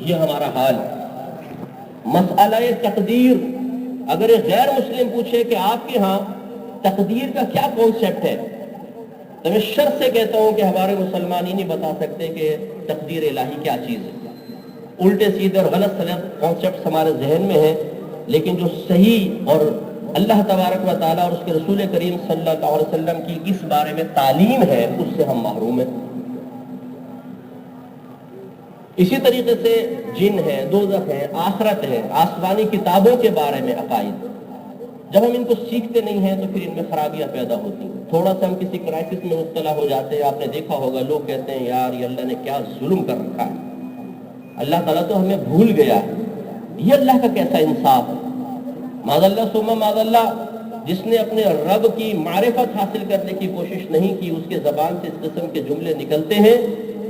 یہ ہمارا حال. مسئلہ تقدیر، اگر ایک غیر مسلم پوچھے کہ آپ کے ہاں تقدیر کا کیا کانسیپٹ ہے، تو میں شرط سے کہتا ہوں کہ ہمارے مسلمان ہی نہیں بتا سکتے کہ تقدیر الہی کیا چیز ہے. الٹے سیدھے اور غلط سلط کانسیپٹس ہمارے ذہن میں ہیں، لیکن جو صحیح اور اللہ تبارک و تعالیٰ اور اس کے رسول کریم صلی اللہ علیہ وسلم کی اس بارے میں تعلیم ہے، اس سے ہم محروم ہیں. اسی طریقے سے جن ہے، دوزخ ہے، آخرت ہے، آسمانی کتابوں کے بارے میں عقائد، جب ہم ان کو سیکھتے نہیں ہیں تو پھر ان میں خرابیاں پیدا ہوتی ہیں. تھوڑا سا ہم کسی کرائسس میں مبتلا ہو جاتے ہیں، آپ نے دیکھا ہوگا لوگ کہتے ہیں یار یہ اللہ نے کیا ظلم کر رکھا ہے، اللہ تعالیٰ تو ہمیں بھول گیا ہے، یہ اللہ کا کیسا انصاف ہے. معاذ اللہ ثم معاذ اللہ، جس نے اپنے رب کی معرفت حاصل کرنے کی کوشش نہیں کی، اس کے زبان سے اس قسم کے جملے نکلتے ہیں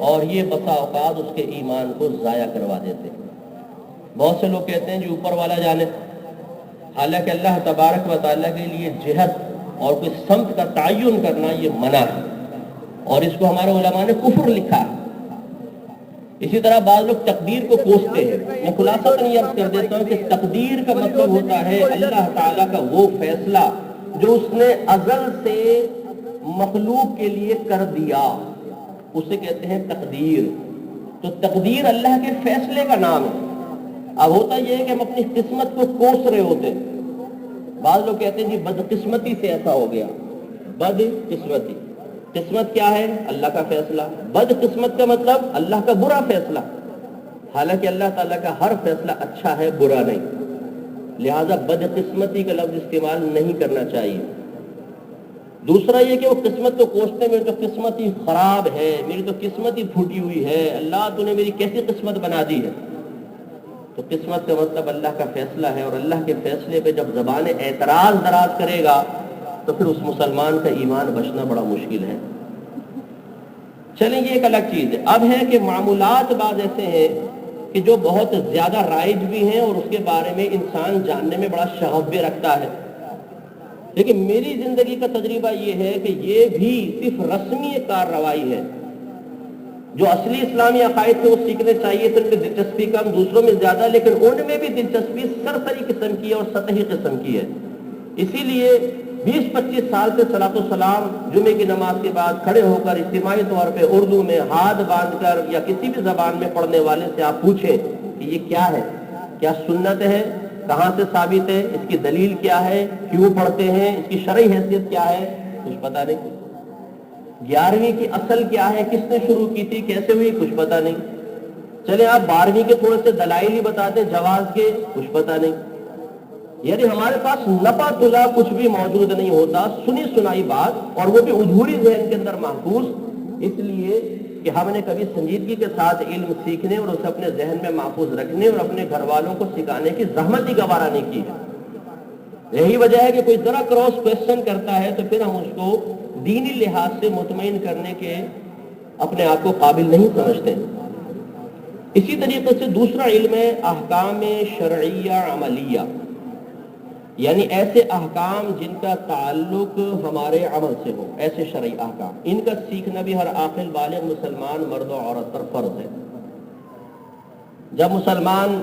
اور یہ بسا اوقات اس کے ایمان کو ضائع کروا دیتے ہیں. بہت سے لوگ کہتے ہیں جو اوپر والا جانے، حالانکہ اللہ تبارک و تعالیٰ کے لیے جہت اور کوئی سمت کا تعین کرنا یہ منع ہے، اور اس کو ہمارے علماء نے کفر لکھا ہے. اسی طرح بعض لوگ تقدیر کو کوستے ہیں. میں خلاصہ یہ عرض کر دیتا ہوں کہ تقدیر کا مطلب ہوتا ہے اللہ تعالیٰ کا وہ فیصلہ جو اس نے ازل سے مخلوق کے لیے کر دیا، اسے کہتے ہیں تقدیر. تو تقدیر اللہ کے فیصلے کا نام ہے. اب ہوتا یہ ہے کہ ہم اپنی قسمت کو کوس رہے ہوتے ہیں. بعض لوگ کہتے ہیں جی بدقسمتی سے ایسا ہو گیا. بدقسمتی، قسمت کیا ہے؟ اللہ کا فیصلہ. بدقسمت کا مطلب اللہ کا برا فیصلہ. حالانکہ اللہ تعالیٰ کا ہر فیصلہ اچھا ہے، برا نہیں. لہذا بدقسمتی کا لفظ استعمال نہیں کرنا چاہیے. دوسرا یہ کہ وہ قسمت کو کوستے، میری تو قسمت ہی خراب ہے، میری تو قسمت ہی پھوٹی ہوئی ہے، اللہ تو نے میری کیسی قسمت بنا دی ہے. تو قسمت کا مطلب اللہ کا فیصلہ ہے، اور اللہ کے فیصلے پہ جب زبان اعتراض دراز کرے گا تو پھر اس مسلمان کا ایمان بچنا بڑا مشکل ہے. چلیں یہ ایک الگ چیز ہے. اب ہے کہ معمولات بعض ایسے ہیں کہ جو بہت زیادہ رائج بھی ہیں اور اس کے بارے میں انسان جاننے میں بڑا شغف بھی رکھتا ہے. لیکن میری زندگی کا تجربہ یہ ہے کہ یہ بھی صرف رسمی کارروائی ہے. جو اصلی اسلامی عقائد تھے وہ سیکھنے چاہیے تھے، ان کی دلچسپی کم، دوسروں میں زیادہ، لیکن ان میں بھی دلچسپی سرسری قسم کی ہے اور سطحی قسم کی ہے. اسی لیے 20-25 سال سے صلاۃ السلام جمعے کی نماز کے بعد کھڑے ہو کر اجتماعی طور پہ اردو میں ہاتھ باندھ کر یا کسی بھی زبان میں پڑھنے والے سے آپ پوچھیں کہ یہ کیا ہے، کیا سنت ہے، کہاں سے ثابت ہے، اس کی دلیل کیا ہے، کیوں پڑھتے ہیں، اس کی شرعی حیثیت کیا ہے، کچھ پتہ نہیں. 11ویں کی اصل کیا ہے، کس نے شروع کی تھی، کیسے ہوئی، کچھ پتہ نہیں. چلے آپ 12ویں کے تھوڑے سے دلائل ہی بتاتے جواز کے، کچھ پتہ نہیں. یعنی ہمارے پاس نپا تلا کچھ بھی موجود نہیں ہوتا، سنی سنائی بات، اور وہ بھی ادھوری ذہن کے اندر محفوظ، اس لیے کہ ہم نے کبھی سنجیدگی کے ساتھ علم سیکھنے اور اسے اپنے ذہن میں محفوظ رکھنے اور اپنے گھر والوں کو سکھانے کی زحمت ہی گوارا نہیں کی ہے. یہی وجہ ہے کہ کوئی ذرا کراس کویشچن کرتا ہے تو پھر ہم اس کو دینی لحاظ سے مطمئن کرنے کے اپنے آپ کو قابل نہیں سمجھتے. اسی طریقے سے دوسرا علم ہے احکام شرعیہ عملیہ، یعنی ایسے احکام جن کا تعلق ہمارے عمل سے ہو، ایسے شرعی احکام. ان کا سیکھنا بھی ہر عاقل بالغ مسلمان مرد و عورت پر فرض ہے. جب مسلمان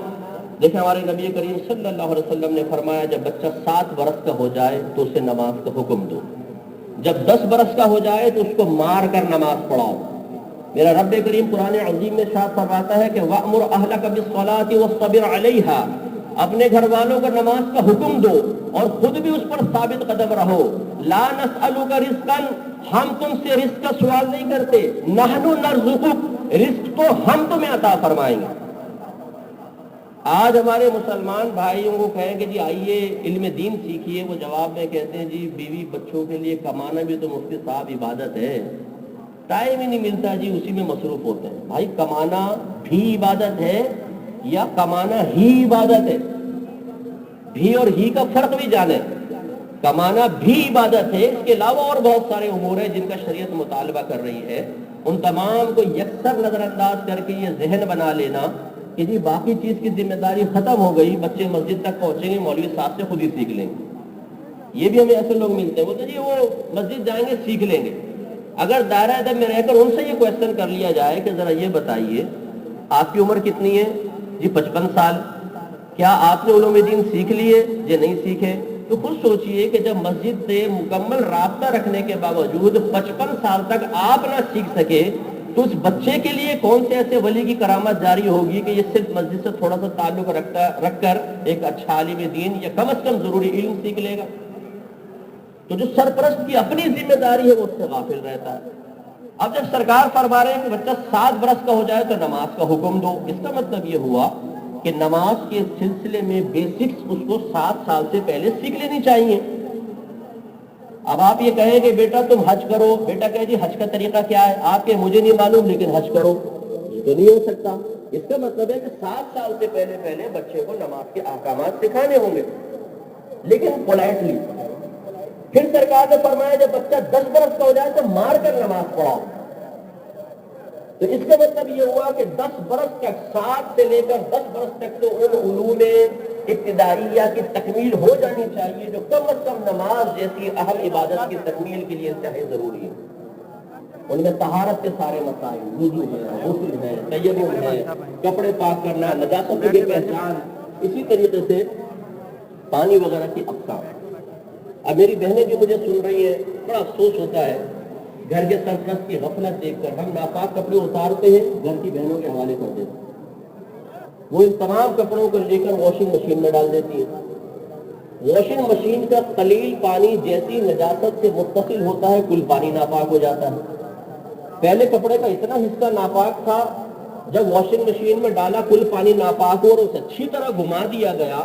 دیکھیں، ہمارے نبی کریم صلی اللہ علیہ وسلم نے فرمایا جب بچہ 7 برس کا ہو جائے تو اسے نماز کا حکم دو، جب 10 برس کا ہو جائے تو اس کو مار کر نماز پڑھاؤ. میرا رب کریم قرآن عظیم میں ارشاد فرماتا ہے کہ وَأْمُرْ أَهْلَكَ بِالصَّلَاةِ وَاصْطَبِرْ عَلَيْهَا، اپنے گھر والوں کو نماز کا حکم دو اور خود بھی اس پر ثابت قدم رہو. لا نسألک رزقا، ہم تم سے رزق کا سوال نہیں کرتے، نحن نرزقک، رزق تو ہم تمہیں عطا فرمائیں گے. آج ہمارے مسلمان بھائیوں کو کہیں کہ جی آئیے علم دین سیکھیے، وہ جواب میں کہتے ہیں جی بیوی بچوں کے لیے کمانا بھی تو مفتی صاحب عبادت ہے، ٹائم ہی نہیں ملتا جی، اسی میں مصروف ہوتے ہیں. بھائی کمانا بھی عبادت ہے یا کمانا ہی عبادت ہے؟ بھی اور ہی کا فرق بھی جانے. کمانا بھی عبادت ہے، اس کے علاوہ اور بہت سارے امور ہیں جن کا شریعت مطالبہ کر رہی ہے. ان تمام کو یکسر نظر انداز کر کے یہ ذہن بنا لینا کہ جی باقی چیز کی ذمہ داری ختم ہو گئی، بچے مسجد تک پہنچیں گے، مولوی صاحب سے خود ہی سیکھ لیں گے. یہ بھی ہمیں ایسے لوگ ملتے ہیں، بولتے جی وہ مسجد جائیں گے سیکھ لیں گے. اگر دائرہ ادب میں رہ کر ان سے یہ کویشچن کر لیا جائے کہ ذرا یہ بتائیے آپ کی عمر کتنی ہے، جی 55 سال. کیا آپ نے علوم دین سیکھ لیے؟ جی نہیں سیکھے. تو خود سوچئے کہ جب مسجد سے مکمل رابطہ رکھنے کے باوجود 55 سال تک آپ نہ سیکھ سکے تو اس بچے کے لیے کون سے ایسے ولی کی کرامت جاری ہوگی کہ یہ صرف مسجد سے تھوڑا سا تعلق رکھ کر ایک اچھا عالم دین یا کم از کم ضروری علم سیکھ لے گا؟ تو جو سرپرست کی اپنی ذمہ داری ہے وہ اس سے غافل رہتا ہے. اب جب سرکار فرما رہے ہیں کہ بچہ 7 برس کا ہو جائے تو نماز کا حکم دو، اس کا مطلب یہ ہوا کہ نماز کے سلسلے میں بیسکس اس کو 7 سال سے پہلے سیکھ لینی چاہیے. اب آپ یہ کہیں کہ بیٹا تم حج کرو، بیٹا کہے جی حج کا طریقہ کیا ہے؟ آپ کے مجھے نہیں معلوم لیکن حج کرو، یہ تو نہیں ہو سکتا. اس کا مطلب ہے کہ 7 سال سے پہلے بچے کو نماز کے احکامات سکھانے ہوں گے، لیکن پولائٹلی. پھر سرکار نے فرمایا جب بچہ 10 برس کا ہو جائے تو مار کر نماز پڑھاؤ. تو اس کا مطلب یہ ہوا کہ 10 برس تک، 7 سے لے کر 10 برس تک تو ان علوم ابتدائیہ کی تکمیل ہو جانی چاہیے جو کم از کم نماز جیسی اہم عبادت کی تکمیل کے لیے چاہے ضروری ہے. ان میں طہارت کے سارے مسائل، وضو ہے، غسل ہے، تیمم ہے، کپڑے پاک کرنا، نجاست کی پہچان، اسی طریقے سے پانی وغیرہ کی اقسام. اب میری بہنیں جو مجھے سن رہی ہیں، بڑا افسوس ہوتا ہے گھر کے سرپرست کی غفلت دیکھ کر. ہم ناپاک کپڑے اتارتے ہیں، گھر کی بہنوں کے حوالے کر دیتے ہیں، وہ ان تمام کپڑوں کو لے کر واشنگ مشین میں ڈال دیتی ہے. واشنگ مشین کا قلیل پانی جیسی نجاست سے متصل ہوتا ہے کل پانی ناپاک ہو جاتا ہے. پہلے کپڑے کا اتنا حصہ ناپاک تھا، جب واشنگ مشین میں ڈالا کل پانی ناپاک ہو اور اسے اچھی طرح گھما دیا گیا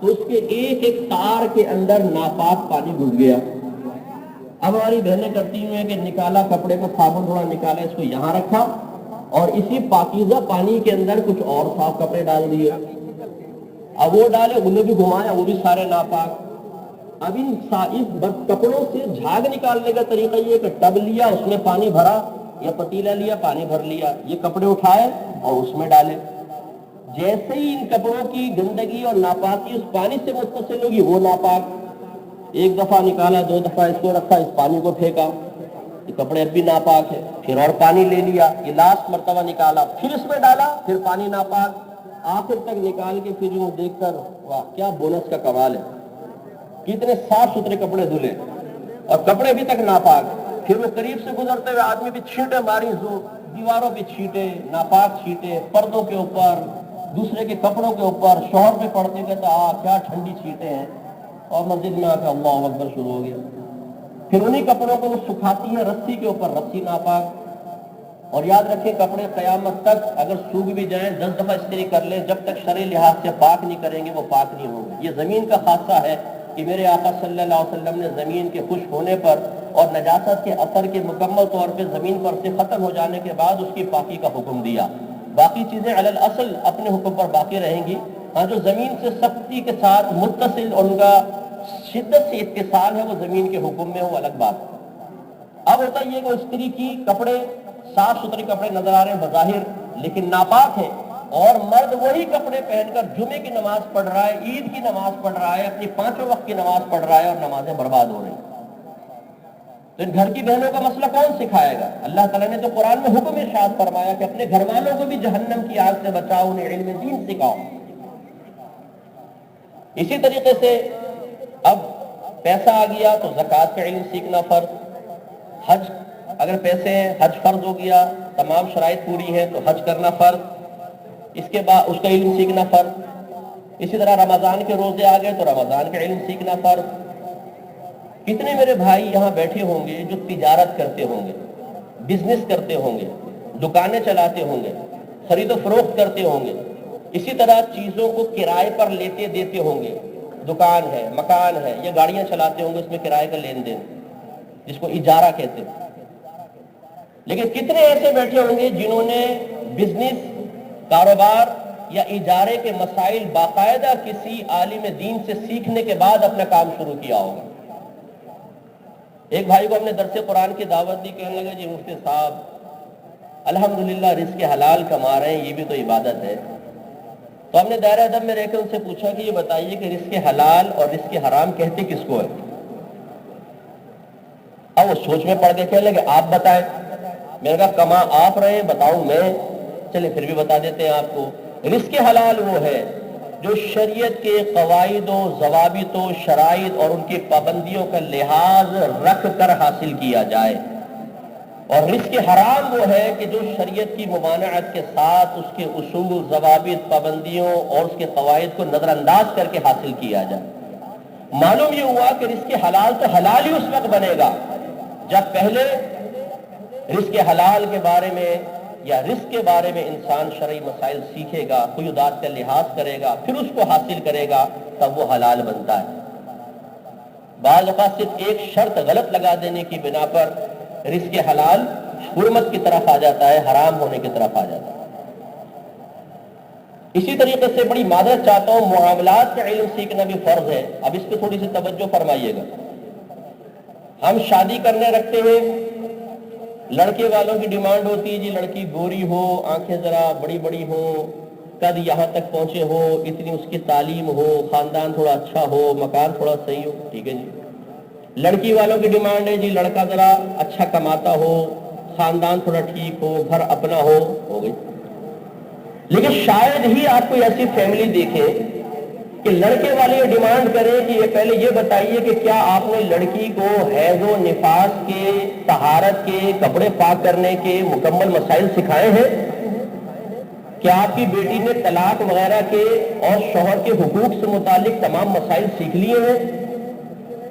تو اس کے ایک ایک تار کے اندر ناپاک پانی گھس گیا. اب ہماری بہنیں کرتی ہوئے کہ نکالا کپڑے کو، صابن تھوڑا نکالا، اس کو یہاں رکھا اور اسی پاکیزہ پانی کے اندر کچھ اور صاف کپڑے ڈال دیے. اب وہ ڈالے، انہیں بھی گھمایا، وہ بھی سارے ناپاک. اب ان کپڑوں سے جھاگ نکالنے کا طریقہ یہ کہ ٹب لیا، اس میں پانی بھرا، یا پتیلا لیا، پانی بھر لیا، یہ کپڑے اٹھائے اور اس میں ڈالے. جیسے ہی ان کپڑوں کی گندگی اور ناپاکی اس پانی سے متصل ہوگی وہ ناپاک. ایک دفعہ نکالا، 2 دفعہ اس کو رکھا، اس پانی کو پھینکا، یہ کپڑے اب بھی ناپاک ہے. پھر اور پانی لے لیا، یہ لاسٹ مرتبہ نکالا، پھر اس میں ڈالا، پھر پانی ناپاک. آخر تک نکال کے پھر یوں دیکھ کر واہ کیا بونس کا کمال ہے، کتنے صاف ستھرے کپڑے دھلے اور کپڑے ابھی تک ناپاک. پھر وہ قریب سے گزرتے ہوئے آدمی بھی چھینٹے ماری، دیواروں پہ چھینٹے، ناپاک چھینٹے، پردوں کے اوپر، دوسرے کے کپڑوں کے اوپر. شوہر پہ پڑتے کہتا کیا ٹھنڈی چھینٹے ہیں، اور مسجد میں آ کے اللہ اکبر شروع ہو گیا. پھر انہی کپڑوں کو وہ سکھاتی ہے رسی کے اوپر، رسی ناپاک. اور یاد رکھیں کپڑے قیامت تک اگر سوکھ بھی جائیں 10 دفعہ استری کر لیں، جب تک شرعی لحاظ سے پاک نہیں کریں گے وہ پاک نہیں ہوں گے. یہ زمین کا خاصہ ہے کہ میرے آقا صلی اللہ علیہ وسلم نے زمین کے خشک ہونے پر اور نجاست کے اثر کے مکمل طور پہ زمین پر سے ختم ہو جانے کے بعد اس کی پاکی کا حکم دیا. باقی چیزیں علی الاصل اپنے حکم پر باقی رہیں گی. ہاں جو زمین سے سختی کے ساتھ متصل اور ان کا شدت سے اتصال ہے وہ زمین کے حکم میں، وہ الگ بات. اب ہوتا یہ کہ استری کی کپڑے صاف ستھرے کپڑے نظر آ رہے ہیں بظاہر لیکن ناپاک ہیں، اور مرد وہی کپڑے پہن کر جمعے کی نماز پڑھ رہا ہے، عید کی نماز پڑھ رہا ہے، اپنی 5 وقت کی نماز پڑھ رہا ہے اور نمازیں برباد ہو رہی ہیں. تو ان گھر کی بہنوں کا مسئلہ کون سکھائے گا؟ اللہ تعالیٰ نے تو قرآن میں حکم ارشاد فرمایا کہ اپنے گھر والوں کو بھی جہنم کی آگ سے بچاؤ، انہیں علم دین سکھاؤ. اسی طریقے سے اب پیسہ آ گیا تو زکوٰۃ کا علم سیکھنا فرض. حج اگر پیسے ہیں، حج فرض ہو گیا، تمام شرائط پوری ہیں تو حج کرنا فرض، اس کے بعد اس کا علم سیکھنا فرض. اسی طرح رمضان کے روزے آ گئے تو رمضان کا علم سیکھنا فرض. کتنے میرے بھائی یہاں بیٹھے ہوں گے جو تجارت کرتے ہوں گے، بزنس کرتے ہوں گے، دکانیں چلاتے ہوں گے، خرید و فروخت کرتے ہوں گے، اسی طرح چیزوں کو کرائے پر لیتے دیتے ہوں گے، دکان ہے، مکان ہے، یا گاڑیاں چلاتے ہوں گے، اس میں کرائے کا لین دین جس کو اجارہ کہتے ہیں. لیکن کتنے ایسے بیٹھے ہوں گے جنہوں نے بزنس، کاروبار یا اجارے کے مسائل باقاعدہ کسی عالم دین سے سیکھنے کے بعد اپنا کام شروع کیا ہوگا. ایک بھائی کو ہم نے درس قرآن کی دعوت دی، کہنے لگے جی مفتی صاحب الحمدللہ رزق حلال کما رہے ہیں، یہ بھی تو عبادت ہے. تو ہم نے دائرہ ادب میں رہ کے ان سے پوچھا کہ یہ بتائیے کہ رزق حلال اور رزق حرام کہتے کس کو ہے؟ اب وہ سوچ میں پڑ کے کہنے لگے آپ بتائیں. میں نے کہا کما آپ رہے ہیں، بتاؤں میں؟ چلے پھر بھی بتا دیتے ہیں آپ کو. رزق حلال وہ ہے جو شریعت کے قواعد و ضوابط و شرائط اور ان کی پابندیوں کا لحاظ رکھ کر حاصل کیا جائے، اور رزق حرام وہ ہے کہ جو شریعت کی ممانعت کے ساتھ اس کے اصول، ضوابط، پابندیوں اور اس کے قواعد کو نظر انداز کر کے حاصل کیا جائے۔ معلوم یہ ہوا کہ رزق حلال تو حلال ہی اس وقت بنے گا جب پہلے رزق حلال کے بارے میں یا رزق کے بارے میں انسان شرعی مسائل سیکھے گا، قیودات کا لحاظ کرے گا، پھر اس کو حاصل کرے گا، تب وہ حلال بنتا ہے۔ بعض اوقات صرف ایک شرط غلط لگا دینے کی بنا پر رزق حلال حرمت کی طرف آ جاتا ہے، حرام ہونے کی طرف آ جاتا ہے۔ اسی طریقے سے بڑی معذرت چاہتا ہوں، معاملات کا علم سیکھنا بھی فرض ہے، اب اس پہ تھوڑی سی توجہ فرمائیے گا۔ ہم شادی کرنے رکھتے ہیں، لڑکے والوں کی ڈیمانڈ ہوتی ہے جی لڑکی گوری ہو، آنکھیں ذرا بڑی بڑی ہو، قد یہاں تک پہنچے ہو، اتنی اس کی تعلیم ہو، خاندان تھوڑا اچھا ہو، مکان تھوڑا صحیح ہو، ٹھیک ہے جی۔ لڑکی والوں کی ڈیمانڈ ہے جی لڑکا ذرا اچھا کماتا ہو، خاندان تھوڑا ٹھیک ہو، گھر اپنا ہو گئی۔ لیکن شاید ہی آپ کوئی ایسی فیملی دیکھے کہ لڑکے والے یہ ڈیمانڈ کریں کہ یہ پہلے یہ بتائیے کہ کیا آپ نے لڑکی کو حیض و نفاس کے، طہارت کے، کپڑے پاک کرنے کے مکمل مسائل سکھائے ہیں؟ کیا آپ کی بیٹی نے طلاق وغیرہ کے اور شوہر کے حقوق سے متعلق تمام مسائل سیکھ لیے ہیں؟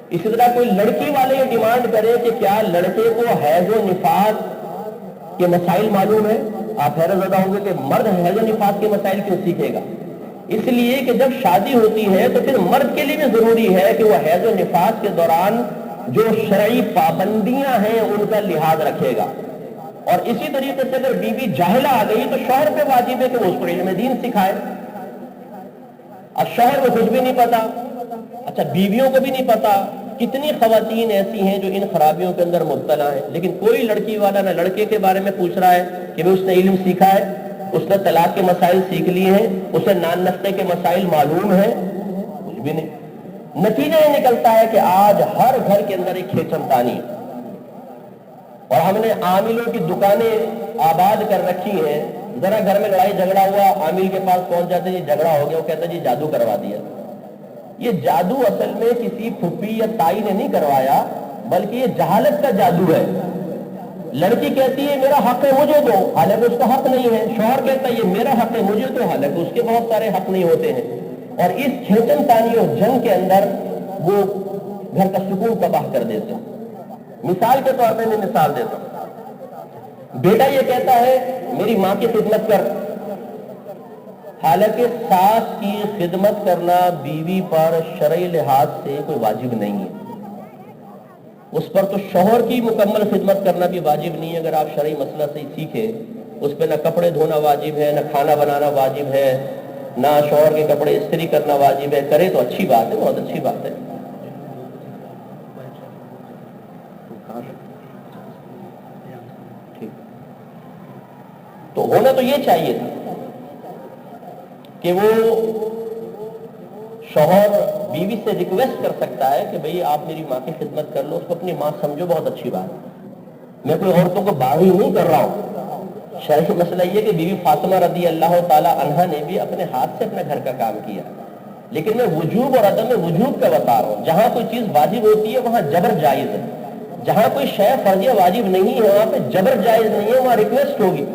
اسی طرح کوئی لڑکی والے یہ ڈیمانڈ کرے کہ کیا لڑکے کو حیض و نفاس کے مسائل معلوم ہے؟ آپ حیرت زدہ ہوں گے کہ مرد حیض و نفاس کے مسائل کیوں سیکھے گا؟ اس لیے کہ جب شادی ہوتی ہے تو پھر مرد کے لیے بھی ضروری ہے کہ وہ حیض و نفاس کے دوران جو شرعی پابندیاں ہیں ان کا لحاظ رکھے گا، اور اسی طریقے سے اگر بیوی جاہلہ آ گئی تو شوہر پہ واجب ہے کہ وہ اس کو علم دین سکھائے۔ اب شوہر کو کچھ بھی نہیں پتا، اچھا بیویوں کو بھی نہیں پتا، کتنی خواتین ایسی ہیں جو ان خرابیوں کے اندر مبتلا ہیں، لیکن کوئی لڑکی والا نہ لڑکے کے بارے میں پوچھ رہا ہے کہ اس نے علم سیکھا ہے، اس نے طلاق کے مسائل سیکھ لیے ہیں، اسے نان نستے کے مسائل معلوم ہیں، کچھ بھی نہیں۔ نتیجہ یہ نکلتا ہے کہ آج ہر گھر کے اندر ایک کھیچم تانی، اور ہم نے عاملوں کی دکانیں آباد کر رکھی ہیں۔ ذرا گھر میں لڑائی جھگڑا ہوا، عامل کے پاس پہنچ جاتے جی جھگڑا ہو گیا، وہ کہتا جی جادو کروا دیا۔ یہ جادو اصل میں کسی پھپھی یا تائی نے نہیں کروایا، بلکہ یہ جہالت کا جادو ہے۔ لڑکی کہتی ہے میرا حق ہے مجھے دو، حالانکہ اس کا حق نہیں ہے۔ شوہر کہتا ہے یہ میرا حق ہے مجھے دو، حالانکہ اس کے بہت سارے حق نہیں ہوتے ہیں۔ اور اس کھیچم تانی اور جنگ کے اندر وہ گھر کا سکون تباہ کر دیتے ہیں۔ مثال کے طور پہ میں مثال دیتا ہوں، بیٹا یہ کہتا ہے میری ماں کی خدمت کر، حالانکہ ساس کی خدمت کرنا بیوی پر شرعی لحاظ سے کوئی واجب نہیں ہے، اس پر تو شوہر کی مکمل خدمت کرنا بھی واجب نہیں ہے۔ اگر آپ شرعی مسئلہ سے سیکھیں، اس پہ نہ کپڑے دھونا واجب ہے، نہ کھانا بنانا واجب ہے، نہ شوہر کے کپڑے استری کرنا واجب ہے۔ کرے تو اچھی بات ہے، بہت اچھی بات ہے۔ تو ہونا تو یہ چاہیے تھا کہ وہ شوہر بیوی سے ریکویسٹ کر سکتا ہے کہ بھئی آپ میری ماں کی خدمت کر لو، اس کو اپنی ماں سمجھو، بہت اچھی بات ہے۔ میں کوئی عورتوں کو باغی نہیں کر رہا ہوں، شرعی مسئلہ یہ کہ بیوی فاطمہ رضی اللہ تعالی عنہا نے بھی اپنے ہاتھ سے اپنے گھر کا کام کیا، لیکن میں وجوب اور عدم وجوب کا بتا رہا ہوں۔ جہاں کوئی چیز واجب ہوتی ہے وہاں جبر جائز ہے، جہاں کوئی شے فرضیہ واجب نہیں ہے وہاں پہ جبر جائز نہیں ہے، وہاں ریکویسٹ ہوگی۔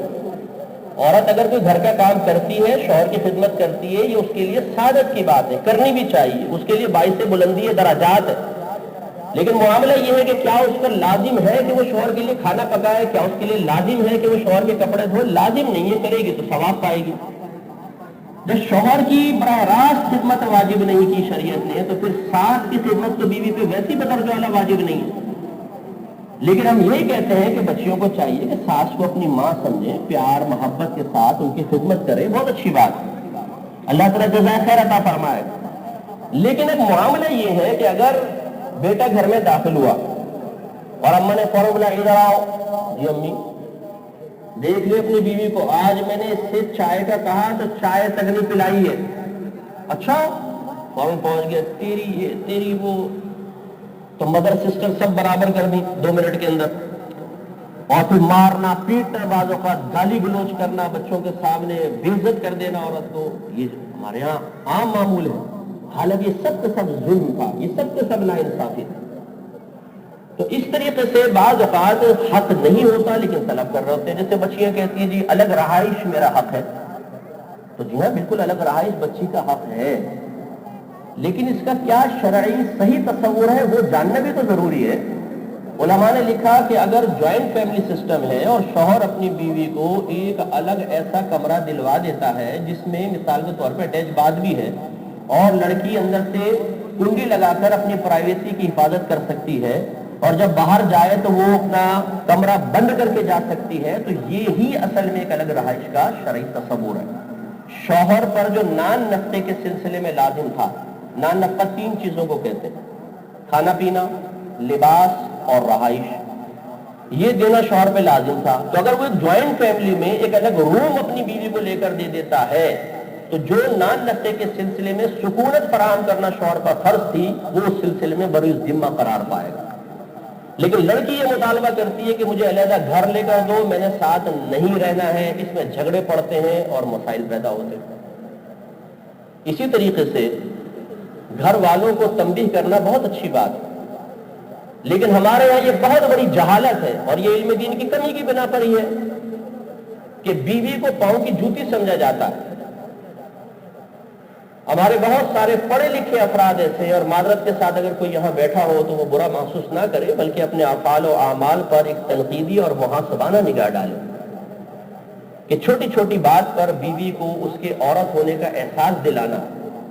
عورت اگر کوئی گھر کا کام کرتی ہے، شوہر کی خدمت کرتی ہے، یہ اس کے لیے سعادت کی بات ہے، کرنی بھی چاہیے، اس کے لیے باعث بلندی درجات ہے۔ لیکن معاملہ یہ ہے کہ کیا اس پر لازم ہے کہ وہ شوہر کے لیے کھانا پکائے؟ کیا اس کے لیے لازم ہے کہ وہ شوہر کے کپڑے دھوئے؟ لازم نہیں ہے، کرے گی تو ثواب پائے گی۔ جب شوہر کی براہ راست خدمت واجب نہیں کی شریعت نے، تو پھر ساس کی خدمت تو بیوی پہ ویسی بدرجہ والا واجب نہیں ہے۔ لیکن ہم یہی کہتے ہیں کہ بچیوں کو چاہیے کہ ساس کو اپنی ماں سمجھیں، پیار محبت کے ساتھ ان کی خدمت کریں، بہت اچھی بات ہے، اللہ تعالیٰ جزائے خیر عطا فرمائے۔ لیکن ایک معاملہ یہ ہے کہ اگر بیٹا گھر میں داخل ہوا اور اماں نے فوراً بولا ادھر آؤ، جی امی دیکھ لے اپنی بیوی کو، آج میں نے اس سے چائے کا کہا تو چائے تک نہیں پلائی ہے۔ اچھا، فوراً پہنچ گیا، تیری یہ تیری وہ، تو مدر سسٹر سب برابر کر دی 2 منٹ کے اندر۔ اور پھر مارنا پیٹنا، بعض اوقات گالی گلوچ کرنا، بچوں کے سامنے بے عزت کر دینا عورت کو، یہ ہمارے یہاں عام معمول ہے، حالانکہ یہ سب کا سب ظلم تھا، یہ سب کا سب ناانصافی تھا۔ تو اس طریقے سے بعض اوقات حق نہیں ہوتا لیکن طلب کر رہے ہوتے ہیں، جیسے بچیاں کہتی ہیں جی الگ رہائش میرا حق ہے، تو جی ہاں بالکل الگ رہائش بچی کا حق ہے، لیکن اس کا کیا شرعی صحیح تصور ہے وہ جاننا بھی تو ضروری ہے۔ علماء نے لکھا کہ اگر جوائنٹ فیملی سسٹم ہے اور شوہر اپنی بیوی کو ایک الگ ایسا کمرہ دلوا دیتا ہے جس میں مثال کے طور پہ اٹیچ باتھ بھی ہے اور لڑکی اندر سے کنڈی لگا کر اپنی پرائیویسی کی حفاظت کر سکتی ہے اور جب باہر جائے تو وہ اپنا کمرہ بند کر کے جا سکتی ہے، تو یہی اصل میں ایک الگ رہائش کا شرعی تصور ہے۔ شوہر پر جو نان نفقے کے سلسلے میں لازم تھا، نان نفقہ 3 چیزوں کو کہتے ہیں، کھانا پینا، لباس اور رہائش، یہ دینا شوہر پہ لازم تھا۔ تو اگر وہ ایک جوائنٹ فیملی میں ایک الگ روم اپنی بیوی کو لے کر دے دیتا ہے تو جو نان نفقے کے سلسلے میں سکونت فراہم کرنا شوہر پر فرض تھی وہ اس سلسلے میں بروئے ذمہ قرار پائے گا۔ لیکن لڑکی یہ مطالبہ کرتی ہے کہ مجھے علیحدہ گھر لے کر دو، میں نے ساتھ نہیں رہنا ہے، اس میں جھگڑے پڑتے ہیں اور مسائل پیدا ہوتے ہیں۔ اسی طریقے سے گھر والوں کو تنبیہ کرنا بہت اچھی بات ہے، لیکن ہمارے یہاں یہ بہت بڑی جہالت ہے اور یہ علم دین کی کمی کی بنا پر ہی ہے کہ بیوی کو پاؤں کی جوتی سمجھا جاتا ہے۔ ہمارے بہت سارے پڑھے لکھے افراد ایسے ہیں، اور معذرت کے ساتھ اگر کوئی یہاں بیٹھا ہو تو وہ برا محسوس نہ کرے بلکہ اپنے افعال و اعمال پر ایک تنقیدی اور محاسبانہ نگاہ ڈالے کہ چھوٹی چھوٹی بات پر بیوی کو اس کے عورت ہونے کا احساس دلانا،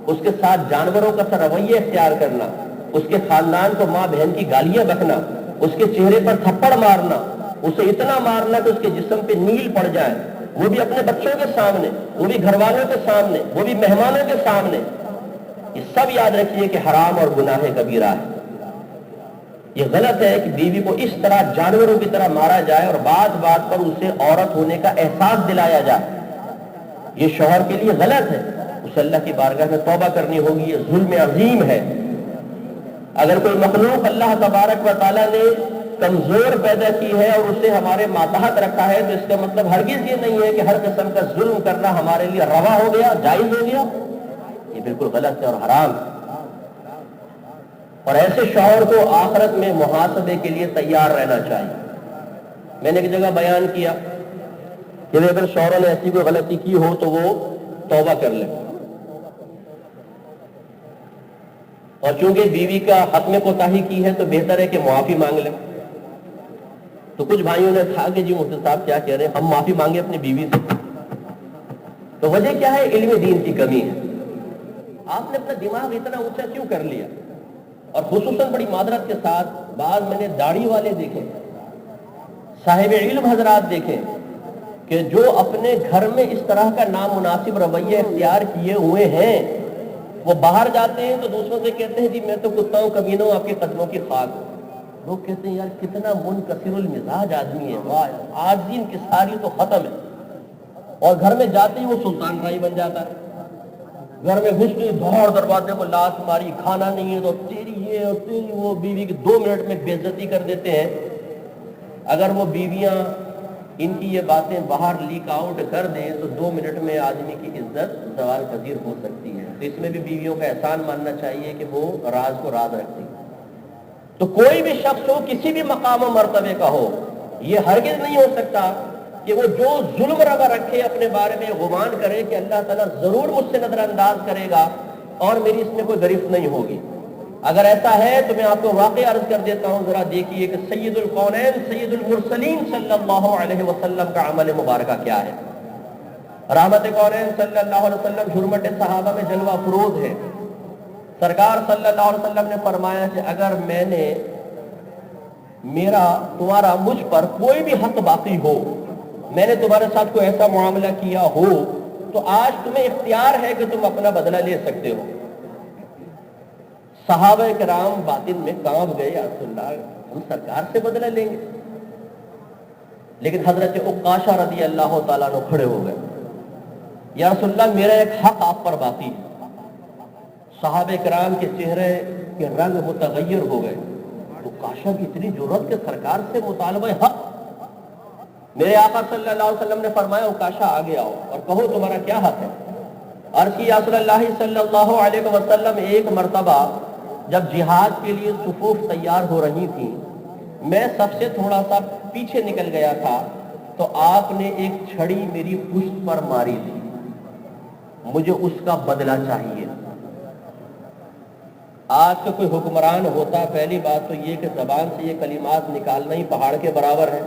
اس کے ساتھ جانوروں کا سا رویہ اختیار کرنا، اس کے خاندان کو ماں بہن کی گالیاں بکنا، اس کے چہرے پر تھپڑ مارنا، اسے اتنا مارنا کہ اس کے جسم پہ نیل پڑ جائے، وہ بھی اپنے بچوں کے سامنے، وہ بھی گھر والوں کے سامنے، وہ بھی مہمانوں کے سامنے، یہ سب یاد رکھیے کہ حرام اور گناہ کبیرہ ہے۔ یہ غلط ہے کہ بیوی کو اس طرح جانوروں کی طرح مارا جائے اور بات بات پر اسے عورت ہونے کا احساس دلایا جائے، یہ شوہر کے لیے غلط ہے، اسے اللہ کی بارگاہ میں توبہ کرنی ہوگی، یہ ظلم عظیم ہے۔ اگر کوئی مخلوق اللہ تبارک و تعالیٰ نے کمزور پیدا کی ہے اور اسے ہمارے ماتحت رکھا ہے تو اس کا مطلب ہرگز یہ نہیں ہے کہ ہر قسم کا ظلم کرنا ہمارے لیے روا ہو گیا، جائز ہو گیا، یہ بالکل غلط ہے اور حرام ہے۔ اور ایسے شوہر کو آخرت میں محاسبے کے لیے تیار رہنا چاہیے۔ میں نے ایک جگہ بیان کیا کہ اگر شوہروں نے ایسی کوئی غلطی کی ہو تو وہ توبہ کر لے، اور چونکہ بیوی کا حق میں کوتاہی کی ہے تو بہتر ہے کہ معافی مانگ لیں۔ تو کچھ بھائیوں نے کہا کہ جی مفتی صاحب کیا کہہ رہے ہیں، ہم معافی مانگے اپنی بیوی سے؟ تو وجہ کیا ہے؟ علم دین کی کمی ہے۔ آپ نے اپنا دماغ اتنا اونچا کیوں کر لیا؟ اور خصوصاً بڑی معذرت کے ساتھ بعض میں نے داڑھی والے دیکھے، صاحب علم حضرات دیکھے کہ جو اپنے گھر میں اس طرح کا نامناسب رویہ اختیار کیے ہوئے ہیں، وہ باہر جاتے ہیں تو دوسروں سے کہتے ہیں جی میں تو کتا ہوں، کمینوں آپ کے قدموں کی خاک۔ لوگ کہتے ہیں یار کتنا منکسر المزاج آدمی ہے، واہ آج دن کی ساری تو ختم ہے، اور گھر میں جاتے ہی وہ سلطان رائی بن جاتا ہے۔ گھر میں گھس گئی، دھوڑ دروازے کو لات ماری، کھانا نہیں ہے تو تیری یہ اور تیری وہ، بیوی کی 2 منٹ میں بے عزتی کر دیتے ہیں۔ اگر وہ بیویاں ان کی یہ باتیں باہر لیک آؤٹ کر دیں تو 2 منٹ میں آدمی کی عزت زوال پذیر ہو سکتی ہے۔ تو اس میں بھی بیویوں کا احسان ماننا چاہیے کہ وہ راز کو راز رکھتی ہیں۔ تو کوئی بھی شخص ہو، کسی بھی مقام و مرتبے کا ہو، یہ ہرگز نہیں ہو سکتا کہ وہ جو ظلم روا رکھے اپنے بارے میں گمان کرے کہ اللہ تعالیٰ ضرور مجھ سے نظر انداز کرے گا اور میری اس میں کوئی گرفت نہیں ہوگی۔ اگر ایسا ہے تو میں آپ کو واقعی عرض کر دیتا ہوں، ذرا دیکھیے کہ سید القونین سید المرسلین صلی اللہ علیہ وسلم کا عمل مبارکہ کیا ہے۔ رحمت کونین صلی اللہ علیہ وسلم جھرمٹ صحابہ میں جلوہ فروز ہے۔ سرکار صلی اللہ علیہ وسلم نے فرمایا کہ اگر میں نے تمہارا مجھ پر کوئی بھی حق باقی ہو، میں نے تمہارے ساتھ کوئی ایسا معاملہ کیا ہو تو آج تمہیں اختیار ہے کہ تم اپنا بدلہ لے سکتے ہو۔ صحابہ کرام باطن میں کانپ گئے، یا رسول اللہ ہم سرکار سے بدلہ لیں گے؟ لیکن حضرت عکاشہ رضی اللہ تعالیٰ عنہ کھڑے ہو گئے، یا رسول اللہ میرا ایک حق آپ پر باقی ہے۔ صحابہ کرام کے چہرے کے رنگ متغیر ہو گئے۔ عکاشہ کی اتنی جرأت کہ سرکار سے مطالبہ حق، میرے آقا صلی اللہ علیہ وسلم نے فرمایا اوکاشا آگے آؤ اور کہو تمہارا کیا حق ہے. عرض کی یا رسول اللہ صلی اللہ علیہ وسلم ایک مرتبہ جب جہاد کے لیے صفوف تیار ہو رہی تھیں میں سب سے تھوڑا سا پیچھے نکل گیا تھا تو آپ نے ایک چھڑی میری پشت پر ماری تھی, مجھے اس کا بدلہ چاہیے. آج کا کوئی حکمران ہوتا پہلی بات تو یہ کہ زبان سے یہ کلمات نکالنا ہی پہاڑ کے برابر ہے,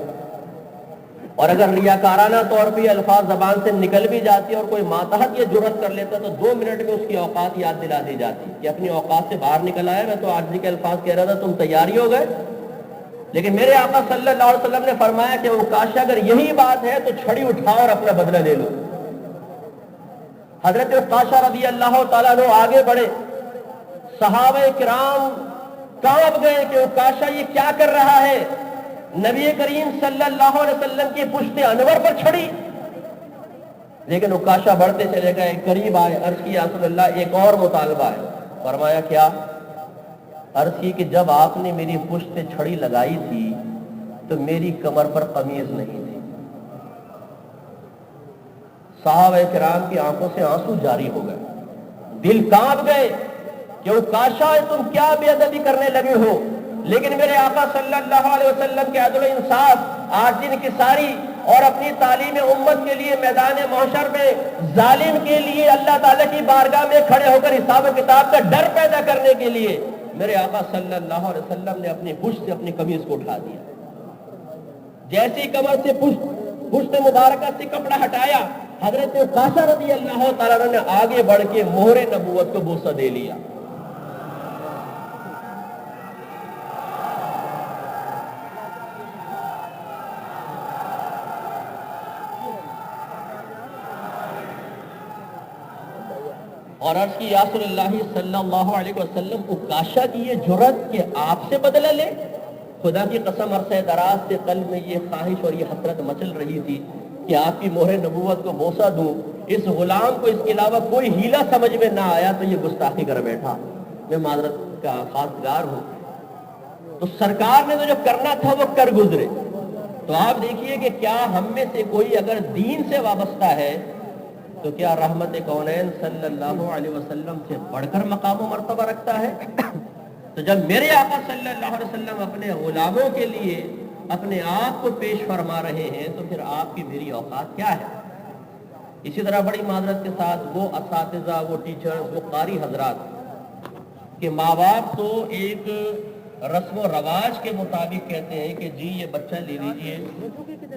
اور اگر ریاکارانہ طور پہ الفاظ زبان سے نکل بھی جاتی اور کوئی ماتحت یہ جرت کر لیتا تو 2 منٹ میں اس کی اوقات یاد دلا دی جاتی کہ اپنی اوقات سے باہر نکل آیا, میں تو عاجزی کے الفاظ کہہ رہا تھا تم تیاری ہو گئے. لیکن میرے آقا صلی اللہ علیہ وسلم نے فرمایا کہ اوکاشا اگر یہی بات ہے تو چھڑی اٹھاؤ اور اپنا بدلہ لے لو. حضرت اوکاشا رضی اللہ تعالیٰ عنہ آگے بڑھے, صحابہ کرام کانپ گئے کہ اوکاشا یہ کیا کر رہا ہے, نبی کریم صلی اللہ علیہ وسلم کی پشت انور پر چھڑی. لیکن اوکاشا بڑھتے چلے گئے, قریب آئے, عرض کی یا رسول اللہ ایک اور مطالبہ ہے. فرمایا کیا؟ عرض کی کہ جب آپ نے میری پشت پہ چھڑی لگائی تھی تو میری کمر پر قمیض نہیں تھی. صحابہ کرام کی آنکھوں سے آنسو جاری ہو گئے, دل کانپ گئے کہ اوکاشا تم کیا بے ادبی کرنے لگے ہو. لیکن میرے آقا صلی اللہ علیہ وسلم کے عدل و انصاف آج دن کی ساری اور اپنی تعلیم امت کے لیے میدان محشر میں ظالم کے لیے اللہ تعالیٰ کی بارگاہ میں کھڑے ہو کر حساب و کتاب کا ڈر پیدا کرنے کے لیے میرے آقا صلی اللہ علیہ وسلم نے اپنی پشت سے اپنی قمیض کو اٹھا دیا. جیسی کمر سے پشت مبارکہ سے کپڑا ہٹایا, حضرت اوکاشا رضی اللہ تعالیٰ عنہ نے آگے بڑھ کے مہر نبوت کو بوسہ دے لیا. اور عرض کی یا رسول اللہ صلی اللہ علیہ وسلم اوکاشا کی یہ جرت کہ آپ سے بدلہ لے. خدا کی قسم عرصہ دراز سے قلب میں یہ خواہش اور یہ حسرت مچل رہی تھی کہ آپ کی مہر نبوت کو بوسہ دوں. اس غلام کو اس کے علاوہ کوئی ہیلا سمجھ میں نہ آیا تو یہ گستاخی کر بیٹھا. میں معذرت کا خواستگار ہوں. تو سرکار نے تو جو کرنا تھا وہ کر گزرے. تو آپ دیکھیے کہ کیا ہم میں سے کوئی اگر دین سے وابستہ ہے تو کیا رحمت کونین صلی اللہ علیہ وسلم سے بڑھ کر مقام و مرتبہ رکھتا ہے؟ تو جب میرے آقا صلی اللہ علیہ وسلم اپنے غلاموں کے لیے اپنے آپ کو پیش فرما رہے ہیں تو پھر آپ کی میری اوقات کیا ہے؟ اسی طرح بڑی معذرت کے ساتھ وہ اساتذہ, وہ ٹیچرز, وہ قاری حضرات کہ ماں باپ تو ایک رسم و رواج کے مطابق کہتے ہیں کہ جی یہ بچہ لے لیجئے,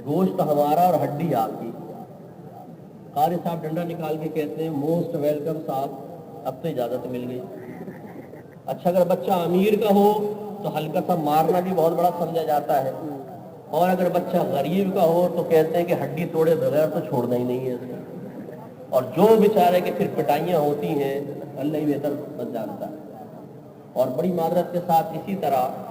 گوشت ہمارا اور ہڈی آپ کی. قاری صاحب ڈنڈا نکال کے کہتے ہیں موسٹ ویلکم صاحب, اب تو اجازت مل گئی. اچھا اگر بچہ امیر کا ہو تو ہلکا سا مارنا بھی بہت بڑا سمجھا جاتا ہے, اور اگر بچہ غریب کا ہو تو کہتے ہیں کہ ہڈی توڑے بغیر تو چھوڑنا ہی نہیں ہے اس کا. اور جو بیچارے کہ پھر پٹائیاں ہوتی ہیں اللہ ہی بہتر بس جانتا ہے. اور بڑی معذرت کے ساتھ اسی طرح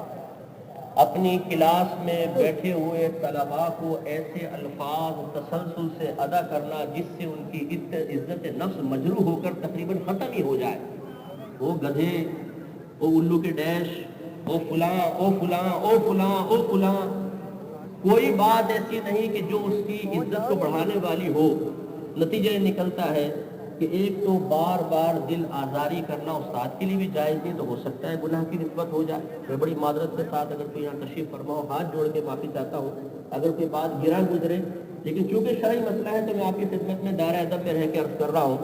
اپنی کلاس میں بیٹھے ہوئے طلباء کو ایسے الفاظ تسلسل سے ادا کرنا جس سے ان کی عزت نفس مجروح ہو کر تقریباً ختم ہی ہو جائے. وہ گدھے, وہ الو کے ڈیش, او فلاں او فلاں او فلاں او فلاں, کوئی بات ایسی نہیں کہ جو اس کی عزت کو بڑھانے والی ہو. نتیجہ یہ نکلتا ہے کہ ایک تو بار بار دل آزاری کرنا استاد کے لیے بھی جائز نہیں, تو ہو سکتا ہے گناہ کی نسبت ہو جائے. میں بڑی معذرت کے ساتھ اگر کوئی یہاں تشریف فرماؤ ہاتھ جوڑ کے معافی چاہتا ہوں اگر کوئی بات گرا گزرے, لیکن چونکہ شرعی مسئلہ ہے تو میں آپ کی خدمت میں دائرہ ادب میں رہ کے عرض کر رہا ہوں.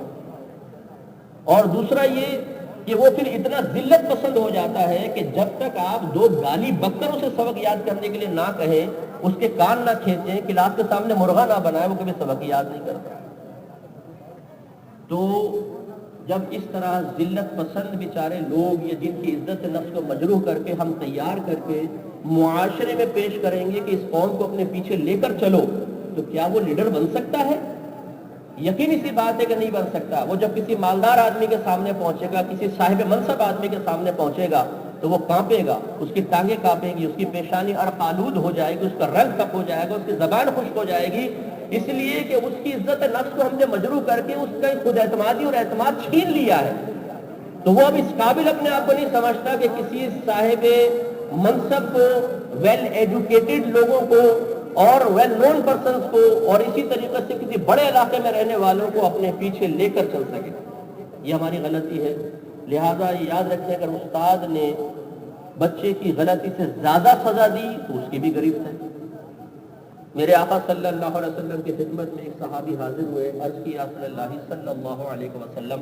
اور دوسرا یہ کہ وہ پھر اتنا ذلت پسند ہو جاتا ہے کہ جب تک آپ 2 گالی بک کر اسے سبق یاد کرنے کے لیے نہ کہیں, اس کے کان نہ کھینچیں, کلاس کے سامنے مرغا نہ بنائے, وہ کبھی سبق یاد نہیں کرتا. تو جب اس طرح ذلت پسند بیچارے لوگ یا جن کی عزت نفس کو مجروح کر کے ہم تیار کر کے معاشرے میں پیش کریں گے کہ اس قوم کو اپنے پیچھے لے کر چلو, تو کیا وہ لیڈر بن سکتا ہے؟ یقینی سی بات ہے کہ نہیں بن سکتا. وہ جب کسی مالدار آدمی کے سامنے پہنچے گا, کسی صاحب منصب آدمی کے سامنے پہنچے گا تو وہ کانپے گا, اس کی ٹانگیں کانپیں گی, اس کی پیشانی عرق آلود ہو جائے گی, اس کا رنگ کپ ہو جائے گا, اس کی زبان خشک ہو جائے گی, اس لیے کہ اس کی عزت نفس کو ہم نے مجروح کر کے اس کا خود اعتمادی اور اعتماد چھین لیا ہے. تو وہ اب اس قابل اپنے آپ کو نہیں سمجھتا کہ کسی صاحب منصب کو, ویل ایجوکیٹڈ لوگوں کو اور ویل نون پرسنس کو اور اسی طریقے سے کسی بڑے علاقے میں رہنے والوں کو اپنے پیچھے لے کر چل سکے. یہ ہماری غلطی ہے. لہذا یہ یاد رکھیں اگر استاد نے بچے کی غلطی سے زیادہ سزا دی تو اس کی بھی گرفت ہے. میرے آقا صلی اللہ علیہ وسلم کی خدمت میں ایک صحابی حاضر ہوئے. عرض کی یا رسول اللہ صلی اللہ علیہ وسلم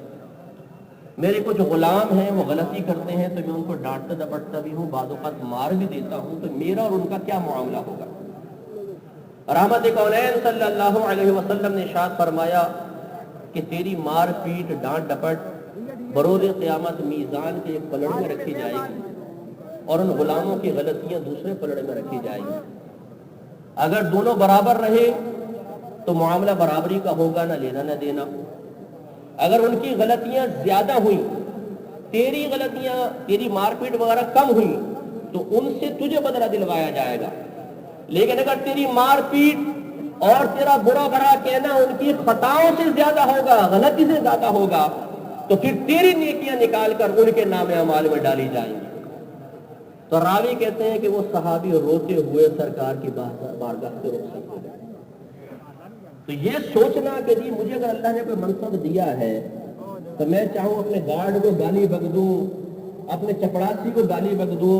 میرے کچھ غلام ہیں وہ غلطی کرتے ہیں تو میں ان کو ڈانٹتا ڈپٹتا بھی ہوں, بعض اوقات مار بھی دیتا ہوں, تو میرا اور ان کا کیا معاملہ ہوگا؟ رحمت کونین صلی اللہ علیہ وسلم نے ارشاد فرمایا کہ تیری مار پیٹ ڈانٹ ڈپٹ بروز قیامت میزان کے ایک پلڑے میں رکھی جائے گی اور ان غلاموں کی غلطیاں دوسرے پلڑے میں رکھی جائیں گی. اگر دونوں برابر رہے تو معاملہ برابری کا ہوگا, نہ لینا نہ دینا. اگر ان کی غلطیاں زیادہ ہوئیں, تیری غلطیاں تیری مار پیٹ وغیرہ کم ہوئیں, تو ان سے تجھے بدلہ دلوایا جائے گا. لیکن اگر تیری مار پیٹ اور تیرا برا بھلا کہنا ان کی خطاؤں سے زیادہ ہوگا, غلطی سے زیادہ ہوگا, تو پھر تیری نیکیاں نکال کر ان کے نام اعمال میں ڈالی جائیں گی. تو راوی کہتے ہیں کہ وہ صحابی روتے ہوئے سرکار کی بارگاہ سے رک سکتے ہیں. تو یہ سوچنا کہ جی مجھے اگر اللہ نے کوئی منصب دیا ہے تو میں چاہوں اپنے گارڈ کو گالی بک دوں, اپنے چپڑاسی کو گالی بک دوں,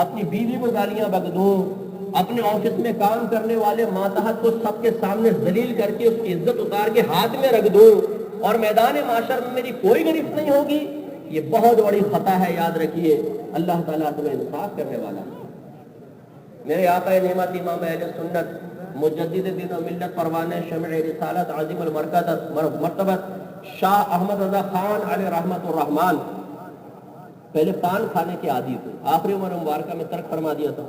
اپنی بیوی کو گالیاں بک دوں, اپنے آفس میں کام کرنے والے ماتحت کو سب کے سامنے ذلیل کر کے اس کی عزت اتار کے ہاتھ میں رکھ دوں اور میدان معاشر میں میری کوئی گرفت نہیں ہوگی, یہ بہت بڑی خطا ہے. یاد رکھیے اللہ تعالیٰ تمہیں انصاف کرنے والا ہے. میرے آقا نعمت امام اہل سنت مجدد دین و ملت پروانہ شمع رسالت عظیم مرتبت شاہ احمد رضا خان علیہ رحمت الرحمان پہلے پان کھانے کے عادی تھے. آخری عمر مبارکہ میں ترک فرما دیا تھا,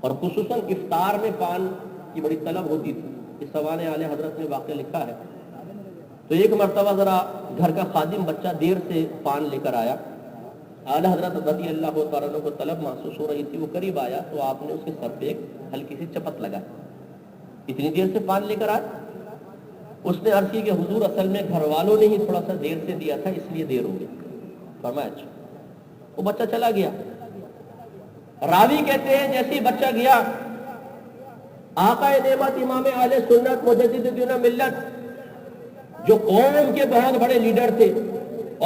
اور خصوصاً افطار میں پان کی بڑی طلب ہوتی تھی. اس سوانح اعلی حضرت نے واقعہ لکھا ہے. تو ایک مرتبہ ذرا گھر کا خادم بچہ دیر سے پان لے کر آیا. اعلی حضرت رضی اللہ تعالیٰ عنہ کو طلب محسوس ہو رہی تھی, وہ قریب آیا تو آپ نے اس کے سر پہ ایک ہلکی سی چپت لگائی. اتنی دیر سے پان لے کر آئے. اس نے عرض کی کہ حضور اصل میں گھر والوں نے ہی تھوڑا سا دیر سے دیا تھا اس لیے دیر ہو گئی. فرمایا اچھا. وہ بچہ چلا گیا. راوی کہتے ہیں جیسے ہی بچہ گیا, آقا نعمت امام اہل سنت مجدد دین و ملت جو قوم کے بہت بڑے لیڈر تھے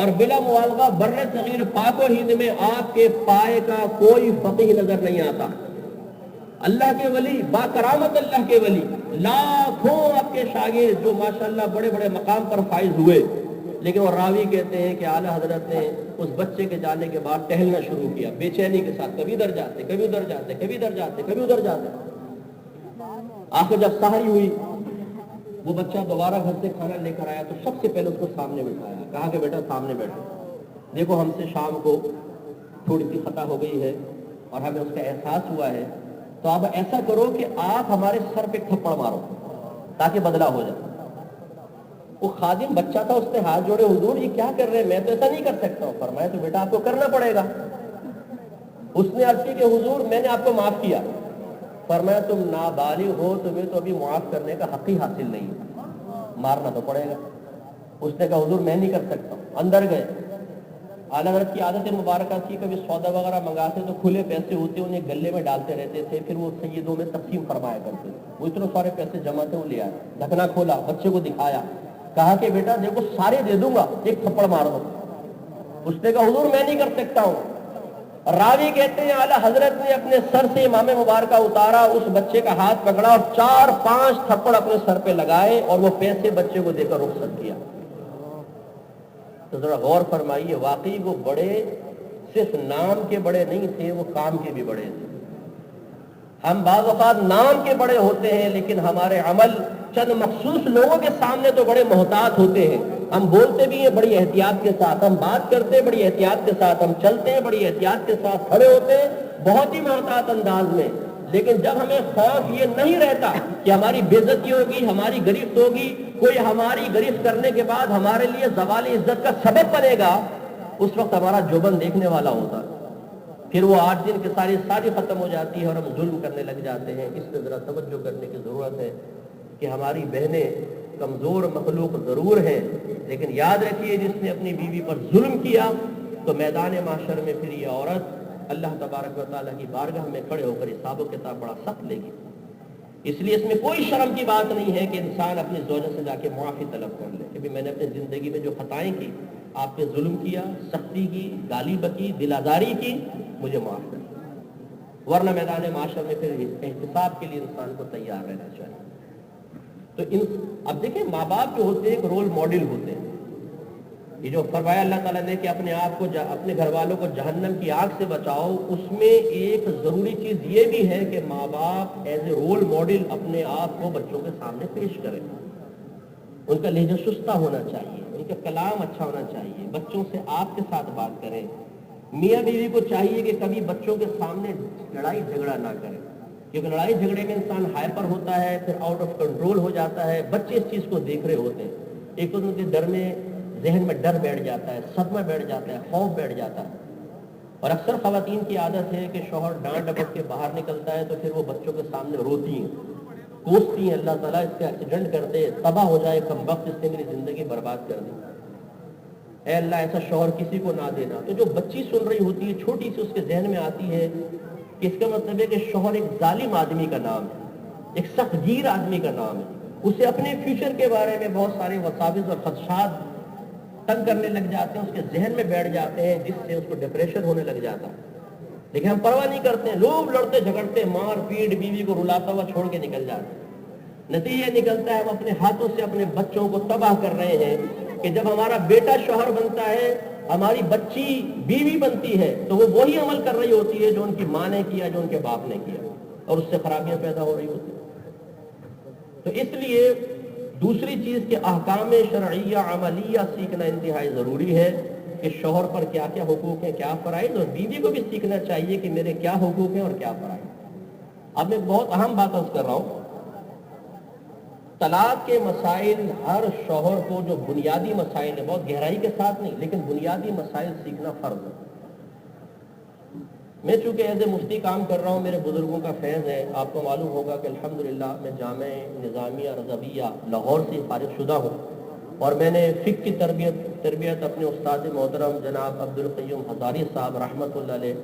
اور بلا مبالغہ بر صغیر پاک و ہند میں آپ کے پائے کا کوئی فقیہ نظر نہیں آتا. اللہ کے ولی, با کرامت اللہ کے ولی, لاکھوں آپ کے شاگرد جو ماشاءاللہ بڑے بڑے مقام پر فائز ہوئے, لیکن وہ راوی کہتے ہیں کہ اعلی حضرت نے اس بچے کے جانے کے بعد ٹہلنا شروع کیا بے چینی کے ساتھ. کبھی ادھر جاتے, کبھی ادھر جاتے, کبھی ادھر جاتے, کبھی ادھر جاتے. آخر جب سحری ہوئی, وہ بچہ دوبارہ گھر سے کھانا لے کر آیا تو سب سے پہلے اس کو سامنے بٹھایا. کہا کہ بیٹا سامنے بیٹھو, دیکھو ہم سے شام کو تھوڑی سی خطا ہو گئی ہے اور ہمیں اس کا احساس ہوا ہے, تو آپ ایسا کرو کہ آپ ہمارے سر پہ تھپڑ مارو تاکہ بدلہ ہو جائے. وہ خادم بچہ تھا, اس نے ہاتھ جوڑے, حضور یہ کیا کر رہے ہیں, میں تو ایسا نہیں کر سکتا ہوں. فرمایا تو بیٹا آپ کو کرنا پڑے گا. اس نے عرض کی کہ حضور میں نے آپ کو معاف کیا. فرمایا تم نابالغ ہو, تمہیں تو ابھی معاف کرنے کا حق ہی حاصل نہیں, مارنا تو پڑے گا. اس نے کہا حضور میں نہیں کر سکتا ہوں. اندر گئے. اعلی حضرت کی عادت مبارکہ تھی کبھی سودا وغیرہ منگاتے تو کھلے پیسے ہوتے انہیں گلے میں ڈالتے رہتے تھے, پھر وہ سیدوں میں تقسیم فرمایا کرتے. وہ اتنے سارے پیسے جمع تھے, وہ لے آئے, ڈھکنا کھولا, بچے کو دکھایا, کہا کہ بیٹا دیکھو سارے دے دوں گا, ایک تھپڑ مار دو. اس نے کہا حضور میں نہیں کر سکتا ہوں. راوی کہتے ہیں اعلی حضرت نے اپنے سر سے امام مبارکہ اتارا, اس بچے کا ہاتھ پکڑا اور 4-5 تھپڑ اپنے سر پہ لگائے اور وہ پیسے بچے کو دے کر رخصت کیا. تو ذرا غور فرمائیے, واقعی وہ بڑے صرف نام کے بڑے نہیں تھے, وہ کام کے بھی بڑے تھے. ہم بعض اوقات نام کے بڑے ہوتے ہیں لیکن ہمارے عمل چند مخصوص لوگوں کے سامنے تو بڑے محتاط ہوتے ہیں. ہم بولتے بھی ہیں بڑی احتیاط کے ساتھ, ہم بات کرتے ہیں بڑی احتیاط کے ساتھ, ہم چلتے ہیں بڑی احتیاط کے ساتھ, کھڑے ہوتے ہیں بہت ہی محتاط انداز میں. لیکن جب ہمیں خوف یہ نہیں رہتا کہ ہماری بے عزتی ہوگی, ہماری گرفت ہوگی, کوئی ہماری گرفت کرنے کے بعد ہمارے لیے زوال عزت کا سبب بنے گا, اس وقت ہمارا جوبن دیکھنے والا ہوتا ہے. پھر وہ 8 دن کی ساری ختم ہو جاتی ہے اور ہم ظلم کرنے لگ جاتے ہیں. اس میں ذرا توجہ کرنے کی ضرورت ہے کہ ہماری بہنیں کمزور مخلوق ضرور ہیں, لیکن یاد رکھیے جس نے اپنی بیوی پر ظلم کیا تو میدان معاشر میں پھر یہ عورت اللہ تبارک و تعالیٰ کی بارگاہ میں کھڑے ہو کر حساب و کتاب بڑا سخت لے گی. اس لیے اس میں کوئی شرم کی بات نہیں ہے کہ انسان اپنی زوجہ سے جا کے معافی طلب کر لے کہ بھی میں نے اپنی زندگی میں جو خطائیں کی، آپ پہ ظلم کیا، سختی کی، گالی بکی، دل آزاری کی، مجھے معاف کر دیں. ورنہ میدان معاشر میں پھر احتساب کے لیے انسان کو تیار رہنا چاہیے. تو اب دیکھیں ماں باپ جو ہوتے ہیں ایک رول ماڈل ہوتے ہیں. یہ جو فرمایا اللہ تعالیٰ نے کہ اپنے آپ کو اپنے گھر والوں کو جہنم کی آگ سے بچاؤ، اس میں ایک ضروری چیز یہ بھی ہے کہ ماں باپ ایز اے رول ماڈل اپنے آپ کو بچوں کے سامنے پیش کریں. ان کا لہجہ شستہ ہونا چاہیے، ان کا کلام اچھا ہونا چاہیے، بچوں سے آپ کے ساتھ بات کریں. میاں بیوی کو چاہیے کہ کبھی بچوں کے سامنے لڑائی جھگڑا نہ کریں، کیونکہ لڑائی جھگڑے میں انسان ہائپر ہوتا ہے، پھر آؤٹ آف کنٹرول ہو جاتا ہے. بچے اس چیز کو دیکھ رہے ہوتے ہیں، ایک تو ان کے ڈر میں ذہن میں ڈر بیٹھ جاتا ہے، صدمہ بیٹھ جاتا ہے، خوف بیٹھ جاتا ہے. اور اکثر خواتین کی عادت ہے کہ شوہر ڈانٹ ڈپٹ کے باہر نکلتا ہے تو پھر وہ بچوں کے سامنے روتی ہیں، کوستی ہیں، اللہ تعالیٰ اس کا ایکسیڈنٹ کر دے، تباہ ہو جائے، کم وقت اس نے میری زندگی برباد کر دی، اے اللہ ایسا شوہر کسی کو نہ دینا. تو جو بچی سن رہی ہوتی ہے چھوٹی سی، اس کے ذہن میں آتی ہے کہ اس کا مطلب ہے کہ شوہر ایک ظالم آدمی کا نام ہے، ایک سخت گیر آدمی کا نام ہے. اسے اپنے فیوچر کے بارے میں بہت سارے وساوس اور خدشات تنگ کرنے لگ جاتے ہیں، اس کے ذہن میں بیٹھ جاتے ہیں، جس سے اس کو ڈپریشن ہونے لگ جاتا ہے. لیکن ہم پرواہ نہیں کرتے ہیں، لوگ لڑتے جھگڑتے، مار پیٹ، بیوی کو رلاتا ہوا چھوڑ کے نکل جاتے ہیں. نتیجہ نکلتا ہے ہم اپنے ہاتھوں سے اپنے بچوں کو تباہ کر رہے ہیں کہ جب ہمارا بیٹا شوہر بنتا ہے، ہماری بچی بیوی بنتی ہے، تو وہ وہی عمل کر رہی ہوتی ہے جو ان کی ماں نے کیا، جو ان کے باپ نے کیا، اور اس سے خرابیاں پیدا ہو رہی ہوتی ہیں. تو اس لیے دوسری چیز کہ احکام شرعیہ عملیہ سیکھنا انتہائی ضروری ہے کہ شوہر پر کیا کیا حقوق ہیں، کیا فرائض، اور بیوی کو بھی سیکھنا چاہیے کہ میرے کیا حقوق ہیں اور کیا فرائض. اب میں بہت اہم بات عرض کر رہا ہوں، طلاق کے مسائل ہر شوہر کو جو بنیادی مسائل ہیں، بہت گہرائی کے ساتھ نہیں لیکن بنیادی مسائل سیکھنا فرض ہے. میں چونکہ ایز اے مفتی کام کر رہا ہوں، میرے بزرگوں کا فیض ہے. آپ کو معلوم ہوگا کہ الحمدللہ میں جامع نظامیہ رضویہ لاہور سے فارغ شدہ ہوں، اور میں نے فقہ کی تربیت اپنے استاد محترم جناب عبدالقیوم ہزاری صاحب رحمۃ اللہ علیہ،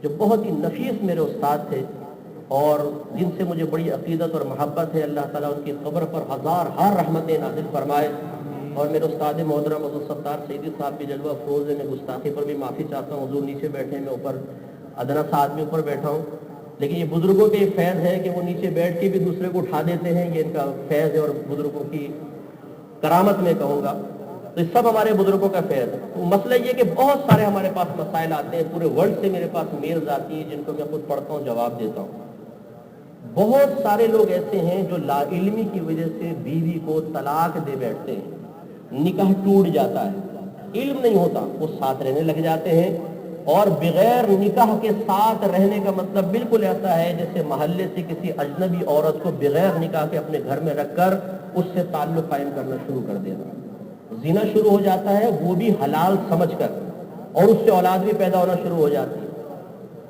جو بہت ہی نفیس میرے استاد تھے اور جن سے مجھے بڑی عقیدت اور محبت ہے. اللہ تعالیٰ ان کی قبر پر ہزار رحمتیں نازل فرمائے. اور میرے استاد محترم عبدالستار سیدی صاحب کی جلوہ افروز ہے، میں گستاخی پر بھی معافی چاہتا ہوں، حضور نیچے بیٹھے ہیں، میں اوپر ادنا سا آدمی اوپر بیٹھا ہوں. لیکن یہ بزرگوں کے فیض ہے کہ وہ نیچے بیٹھ کے بھی دوسرے کو اٹھا دیتے ہیں، یہ ان کا فیض ہے اور بزرگوں کی کرامت میں کہوں گا. تو یہ سب ہمارے بزرگوں کا فیض ہے. تو مسئلہ یہ کہ بہت سارے ہمارے پاس مسائل آتے ہیں، پورے ورلڈ سے میرے پاس میلز آتی ہیں جن کو میں خود پڑھتا ہوں، جواب دیتا ہوں. بہت سارے لوگ ایسے ہیں جو لا علمی کی وجہ سے بیوی کو طلاق دے بیٹھتے ہیں، نکاح ٹوٹ جاتا ہے، علم نہیں ہوتا، وہ ساتھ رہنے لگ جاتے ہیں. اور بغیر نکاح کے ساتھ رہنے کا مطلب بالکل ایسا ہے جیسے محلے سے کسی اجنبی عورت کو بغیر نکاح کے اپنے گھر میں رکھ کر اس سے تعلق قائم کرنا شروع کر دینا. زنا شروع ہو جاتا ہے، وہ بھی حلال سمجھ کر، اور اس سے اولاد بھی پیدا ہونا شروع ہو جاتی ہے.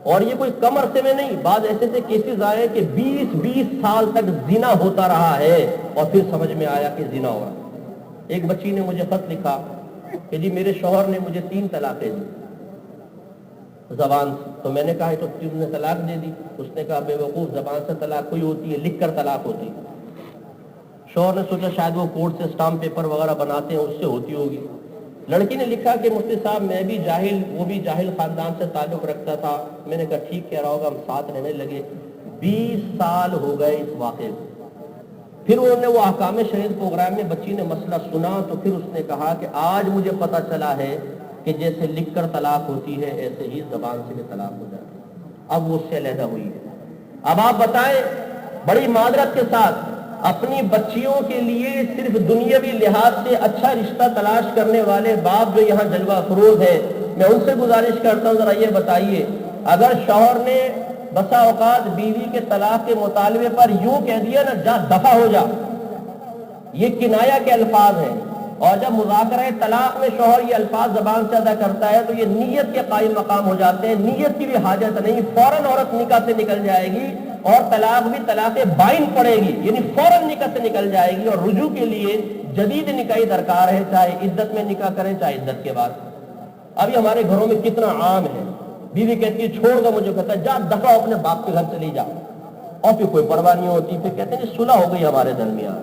اور یہ کوئی کم عرصے میں نہیں، بعض ایسے سے کیسز آئے کہ 20 سال تک زنا ہوتا رہا ہے اور پھر سمجھ میں آیا کہ زنا ہو رہا. ایک بچی نے مجھے خط لکھا کہ جی میرے شوہر نے مجھے 3 طلاقیں دی زبان سے. تو میں نے کہا تو تم نے طلاق دے دی؟ اس نے کہا بے وقوف، زبان سے طلاق کوئی ہوتی ہے، لکھ کر طلاق ہوتی ہے. شوہر نے سوچا شاید وہ کورٹ سے اسٹامپ پیپر وغیرہ بناتے ہیں، اس سے ہوتی ہوگی. لڑکی نے لکھا کہ مفتی صاحب میں بھی جاہل، وہ بھی جاہل خاندان سے تعلق رکھتا تھا. میں نے کہا ٹھیک کہہ رہا ہوگا، ہم ساتھ رہنے لگے. 20 سال ہو گئے اس واقعے کو. پھر انہوں نے وہ احکام شریعت پروگرام میں بچی نے مسئلہ سنا تو پھر اس نے کہا کہ آج مجھے پتہ چلا ہے کہ جیسے لکھ کر طلاق ہوتی ہے ایسے ہی زبان سے بھی طلاق ہو جاتی ہے. اب وہ اس سے علیحدہ ہوئی ہے. اب آپ بتائیں بڑی معذرت کے ساتھ اپنی بچیوں کے لیے صرف دنیاوی لحاظ سے اچھا رشتہ تلاش کرنے والے باپ جو یہاں جلوہ افروز ہیں، میں ان سے گزارش کرتا ہوں ذرا یہ بتائیے، اگر شوہر نے بسا اوقات بیوی کے طلاق کے مطالبے پر یوں کہہ دیا نا جا دفع ہو جا، یہ کنایا کے الفاظ ہیں. اور جب مذاکرہ طلاق میں شوہر یہ الفاظ زبان سے ادا کرتا ہے تو یہ نیت کے قائم مقام ہو جاتے ہیں. نیت کی بھی حاجت نہیں، فوراً عورت نکاح سے نکل جائے گی اور طلاق بھی طلاق بائن پڑے گی، یعنی فوراً نکاح سے نکل جائے گی. اور رجوع کے لیے جدید نکاحی درکار ہے، چاہے عدت میں نکاح کریں چاہے عدت کے بعد. ابھی ہمارے گھروں میں کتنا عام ہے بیوی کہتی ہے چھوڑ دو مجھے، کہتا ہے جا دفعہ اپنے باپ کے گھر چلی جا، اور پھر کوئی پرواہ نہیں ہوتی، پھر کہتے ہیں صلح ہو گئی ہمارے درمیان.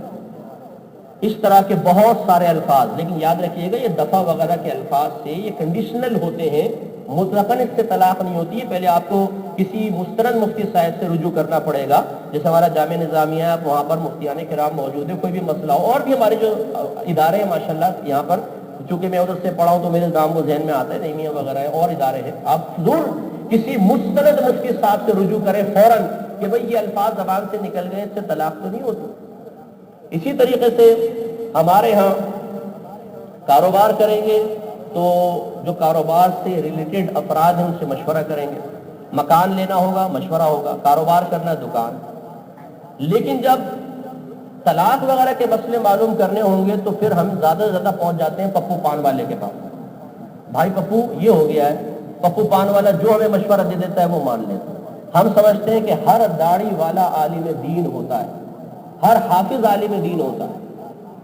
اس طرح کے بہت سارے الفاظ، لیکن یاد رکھیے گا یہ دفعہ وغیرہ کے الفاظ سے یہ کنڈیشنل ہوتے ہیں، مطلقاً اس سے طلاق نہیں ہوتی ہے. پہلے آپ کو کسی مستند مفتی صاحب سے رجوع کرنا پڑے گا، جیسے ہمارا جامعہ نظامیہ ہے، وہاں پر مفتیان کرام موجود ہیں، کوئی بھی مسئلہ ہو. اور بھی ہمارے جو ادارے ہیں ماشاءاللہ یہاں پر، چونکہ میں ادھر سے پڑھا ہوں تو میرے نام وہ ذہن میں آتا ہے، نعیمیہ وغیرہ ہے اور ادارے ہیں. آپ ضرور کسی مستند مفتی صاحب سے رجوع کریں فوراً کہ بھئی یہ الفاظ زبان سے نکل گئے، اس سے طلاق تو نہیں ہوتی. اسی طریقے سے ہمارے ہاں کاروبار کریں گے تو جو کاروبار سے ریلیٹڈ افراد ہیں ان سے مشورہ کریں گے. مکان لینا ہوگا مشورہ ہوگا، کاروبار کرنا دکان. لیکن جب طلاق وغیرہ کے مسئلے معلوم کرنے ہوں گے تو پھر ہم زیادہ سے زیادہ پہنچ جاتے ہیں پپو پان والے کے پاس. بھائی پپو یہ ہو گیا ہے، پپو پان والا جو ہمیں مشورہ دے دیتا ہے وہ مان لیتے ہیں. ہم سمجھتے ہیں کہ ہر داڑھی والا عالم دین ہوتا ہے، ہر حافظ عالم دین ہوتا ہے.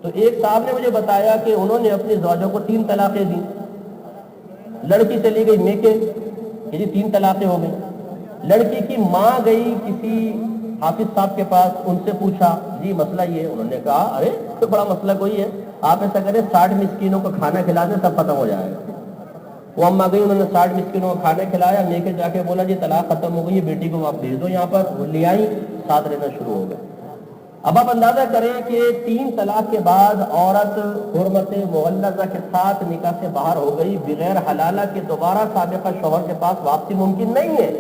تو ایک صاحب نے مجھے بتایا کہ انہوں نے اپنی زوجوں کو 3 طلاقیں دی. لڑکی چلی گئی میکے کہ جی 3 طلاقیں ہو گئی. لڑکی کی ماں گئی کسی حافظ صاحب کے پاس، ان سے پوچھا جی مسئلہ یہ ہے. انہوں نے کہا ارے تو بڑا مسئلہ کوئی ہے، آپ ایسا کریں 60 مسکینوں کو کھانا کھلا دیں سب ختم ہو جائے گا. وہ اماں گئی، انہوں نے 60 مسکینوں کو کھانا کھلایا، میکے جا کے بولا جی طلاق ختم ہو گئی، بیٹی کو آپ بھیج دو یہاں پر. وہ لے آئی، ساتھ رہنا شروع ہو گئے. اب آپ اندازہ کریں کہ 3 طلاق کے بعد عورت حرمت مغلظہ کے ساتھ نکاح سے باہر ہو گئی، بغیر حلالہ کے دوبارہ سابقہ شوہر کے پاس واپسی ممکن نہیں ہے.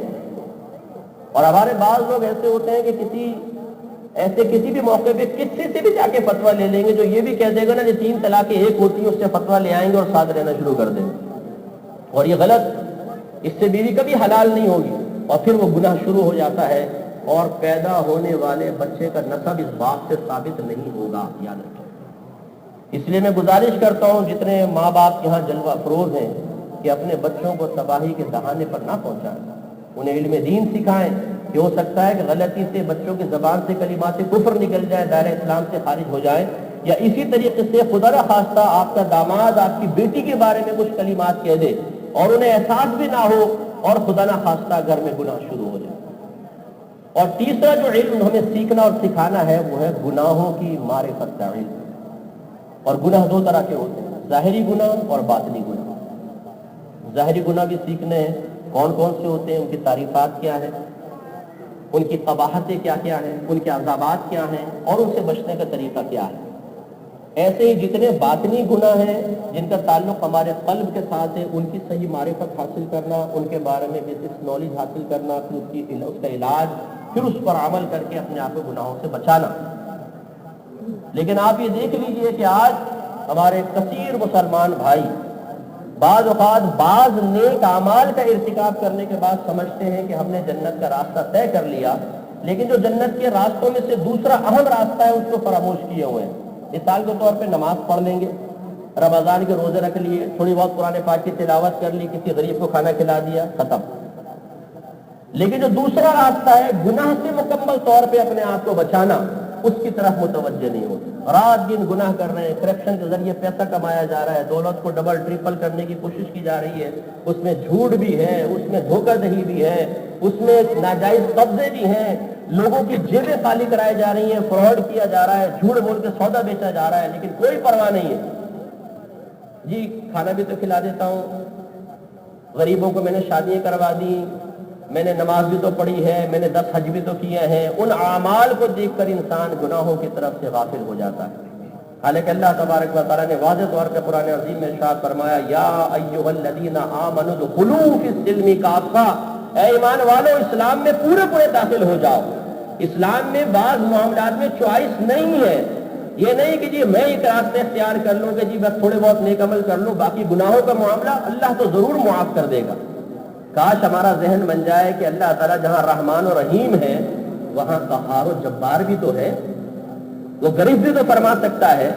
اور ہمارے بعض لوگ ایسے ہوتے ہیں کہ کسی بھی موقع پہ کسی سے بھی جا کے فتویٰ لے لیں گے جو یہ بھی کہہ دے گا نا کہ 3 طلاقیں ایک ہوتی ہیں، اس سے فتویٰ لے آئیں گے اور ساتھ رہنا شروع کر دیں گے. اور یہ غلط، اس سے بیوی کبھی حلال نہیں ہوگی اور پھر وہ گناہ شروع ہو جاتا ہے اور پیدا ہونے والے بچے کا نسب اس باپ سے ثابت نہیں ہوگا. یاد رکھیں. اس لیے میں گزارش کرتا ہوں جتنے ماں باپ یہاں جلوہ افروز ہیں کہ اپنے بچوں کو تباہی کے دہانے پر نہ پہنچائیں، انہیں علم دین سکھائیں. کہ ہو سکتا ہے کہ غلطی سے بچوں کی زبان سے کلمات کفر نکل جائے، دائرہ اسلام سے خارج ہو جائے، یا اسی طریقے سے خدا نہ خواستہ آپ کا داماد آپ کی بیٹی کے بارے میں کچھ کلمات کہہ دے اور انہیں احساس بھی نہ ہو اور خدا نہ خواستہ گھر میں گناہ شروع ہو جائے. اور تیسرا جو علم ہمیں سیکھنا اور سکھانا ہے وہ ہے گناہوں کی معرفت کا علم. اور گناہ 2 طرح کے ہوتے ہیں، ظاہری گناہ اور باطنی گناہ. ظاہری گناہ بھی سیکھنے ہیں، کون کون سے ہوتے ہیں، ان کی تعریفات کیا ہے، ان کی قباحتیں کیا کیا ہیں، ان کے عذابات کیا ہیں اور ان سے بچنے کا طریقہ کیا ہے. ایسے ہی جتنے باطنی گناہ ہیں جن کا تعلق ہمارے قلب کے ساتھ ہے، ان کی صحیح معرفت حاصل کرنا، ان کے بارے میں بیسک نالج حاصل کرنا، پھر اس کا علاج، پھر اس پر عمل کر کے اپنے آپ کو گناہوں سے بچانا. لیکن آپ یہ دیکھ لیجئے کہ آج ہمارے کثیر مسلمان بھائی بعض اوقات بعض نیک اعمال کا ارتکاب کرنے کے بعد سمجھتے ہیں کہ ہم نے جنت کا راستہ طے کر لیا، لیکن جو جنت کے راستوں میں سے دوسرا اہم راستہ ہے اس کو فراموش کیے ہوئے ہیں. مثال کے طور پہ نماز پڑھ لیں گے، رمضان کے روزے رکھ لیے، تھوڑی بہت قرآن پاک کی تلاوت کر لی، کسی غریب کو کھانا کھلا دیا، ختم. لیکن جو دوسرا راستہ ہے گناہ سے مکمل طور پہ اپنے آپ کو بچانا، اس کی طرف متوجہ نہیں ہوتے. رات دن گناہ کر رہے ہیں، کرپشن کے ذریعے پیسہ کمایا جا رہا ہے، دولت کو ڈبل ٹرپل کرنے کی کوشش کی جا رہی ہے، اس میں جھوٹ بھی ہے، اس میں دھوکہ دہی بھی ہے، اس میں ناجائز قبضے بھی ہیں، لوگوں کی جیبیں خالی کرائی جا رہی ہیں، فراڈ کیا جا رہا ہے، جھوٹ بول کے سودا بیچا جا رہا ہے، لیکن کوئی پرواہ نہیں ہے. جی کھانا بھی تو کھلا دیتا ہوں، غریبوں کو میں نے شادیاں کروا دی، میں نے نماز بھی تو پڑھی ہے، میں نے 10 حج بھی تو کیے ہیں. ان اعمال کو دیکھ کر انسان گناہوں کی طرف سے غافل ہو جاتا ہے. حالانکہ اللہ تبارک و تعالیٰ نے واضح طور پہ قرآن عظیم میں ارشاد فرمایا، یا ایھا الذین آمنوا ادخلوا فی السلم کافہ، اے ایمان والو اسلام میں پورے داخل ہو جاؤ. اسلام میں بعض معاملات میں چوائس نہیں ہے. یہ نہیں کہ جی میں ایک راستہ اختیار کر لوں کہ جی بس تھوڑے بہت نیک عمل کر لوں، باقی گناہوں کا معاملہ اللہ تو ضرور معاف کر دے گا. کاش ہمارا ذہن بن جائے کہ اللہ تعالیٰ جہاں رحمان و رحیم ہے وہاں قہار و جبار بھی تو ہے، وہ غریب بھی تو فرما سکتا ہے.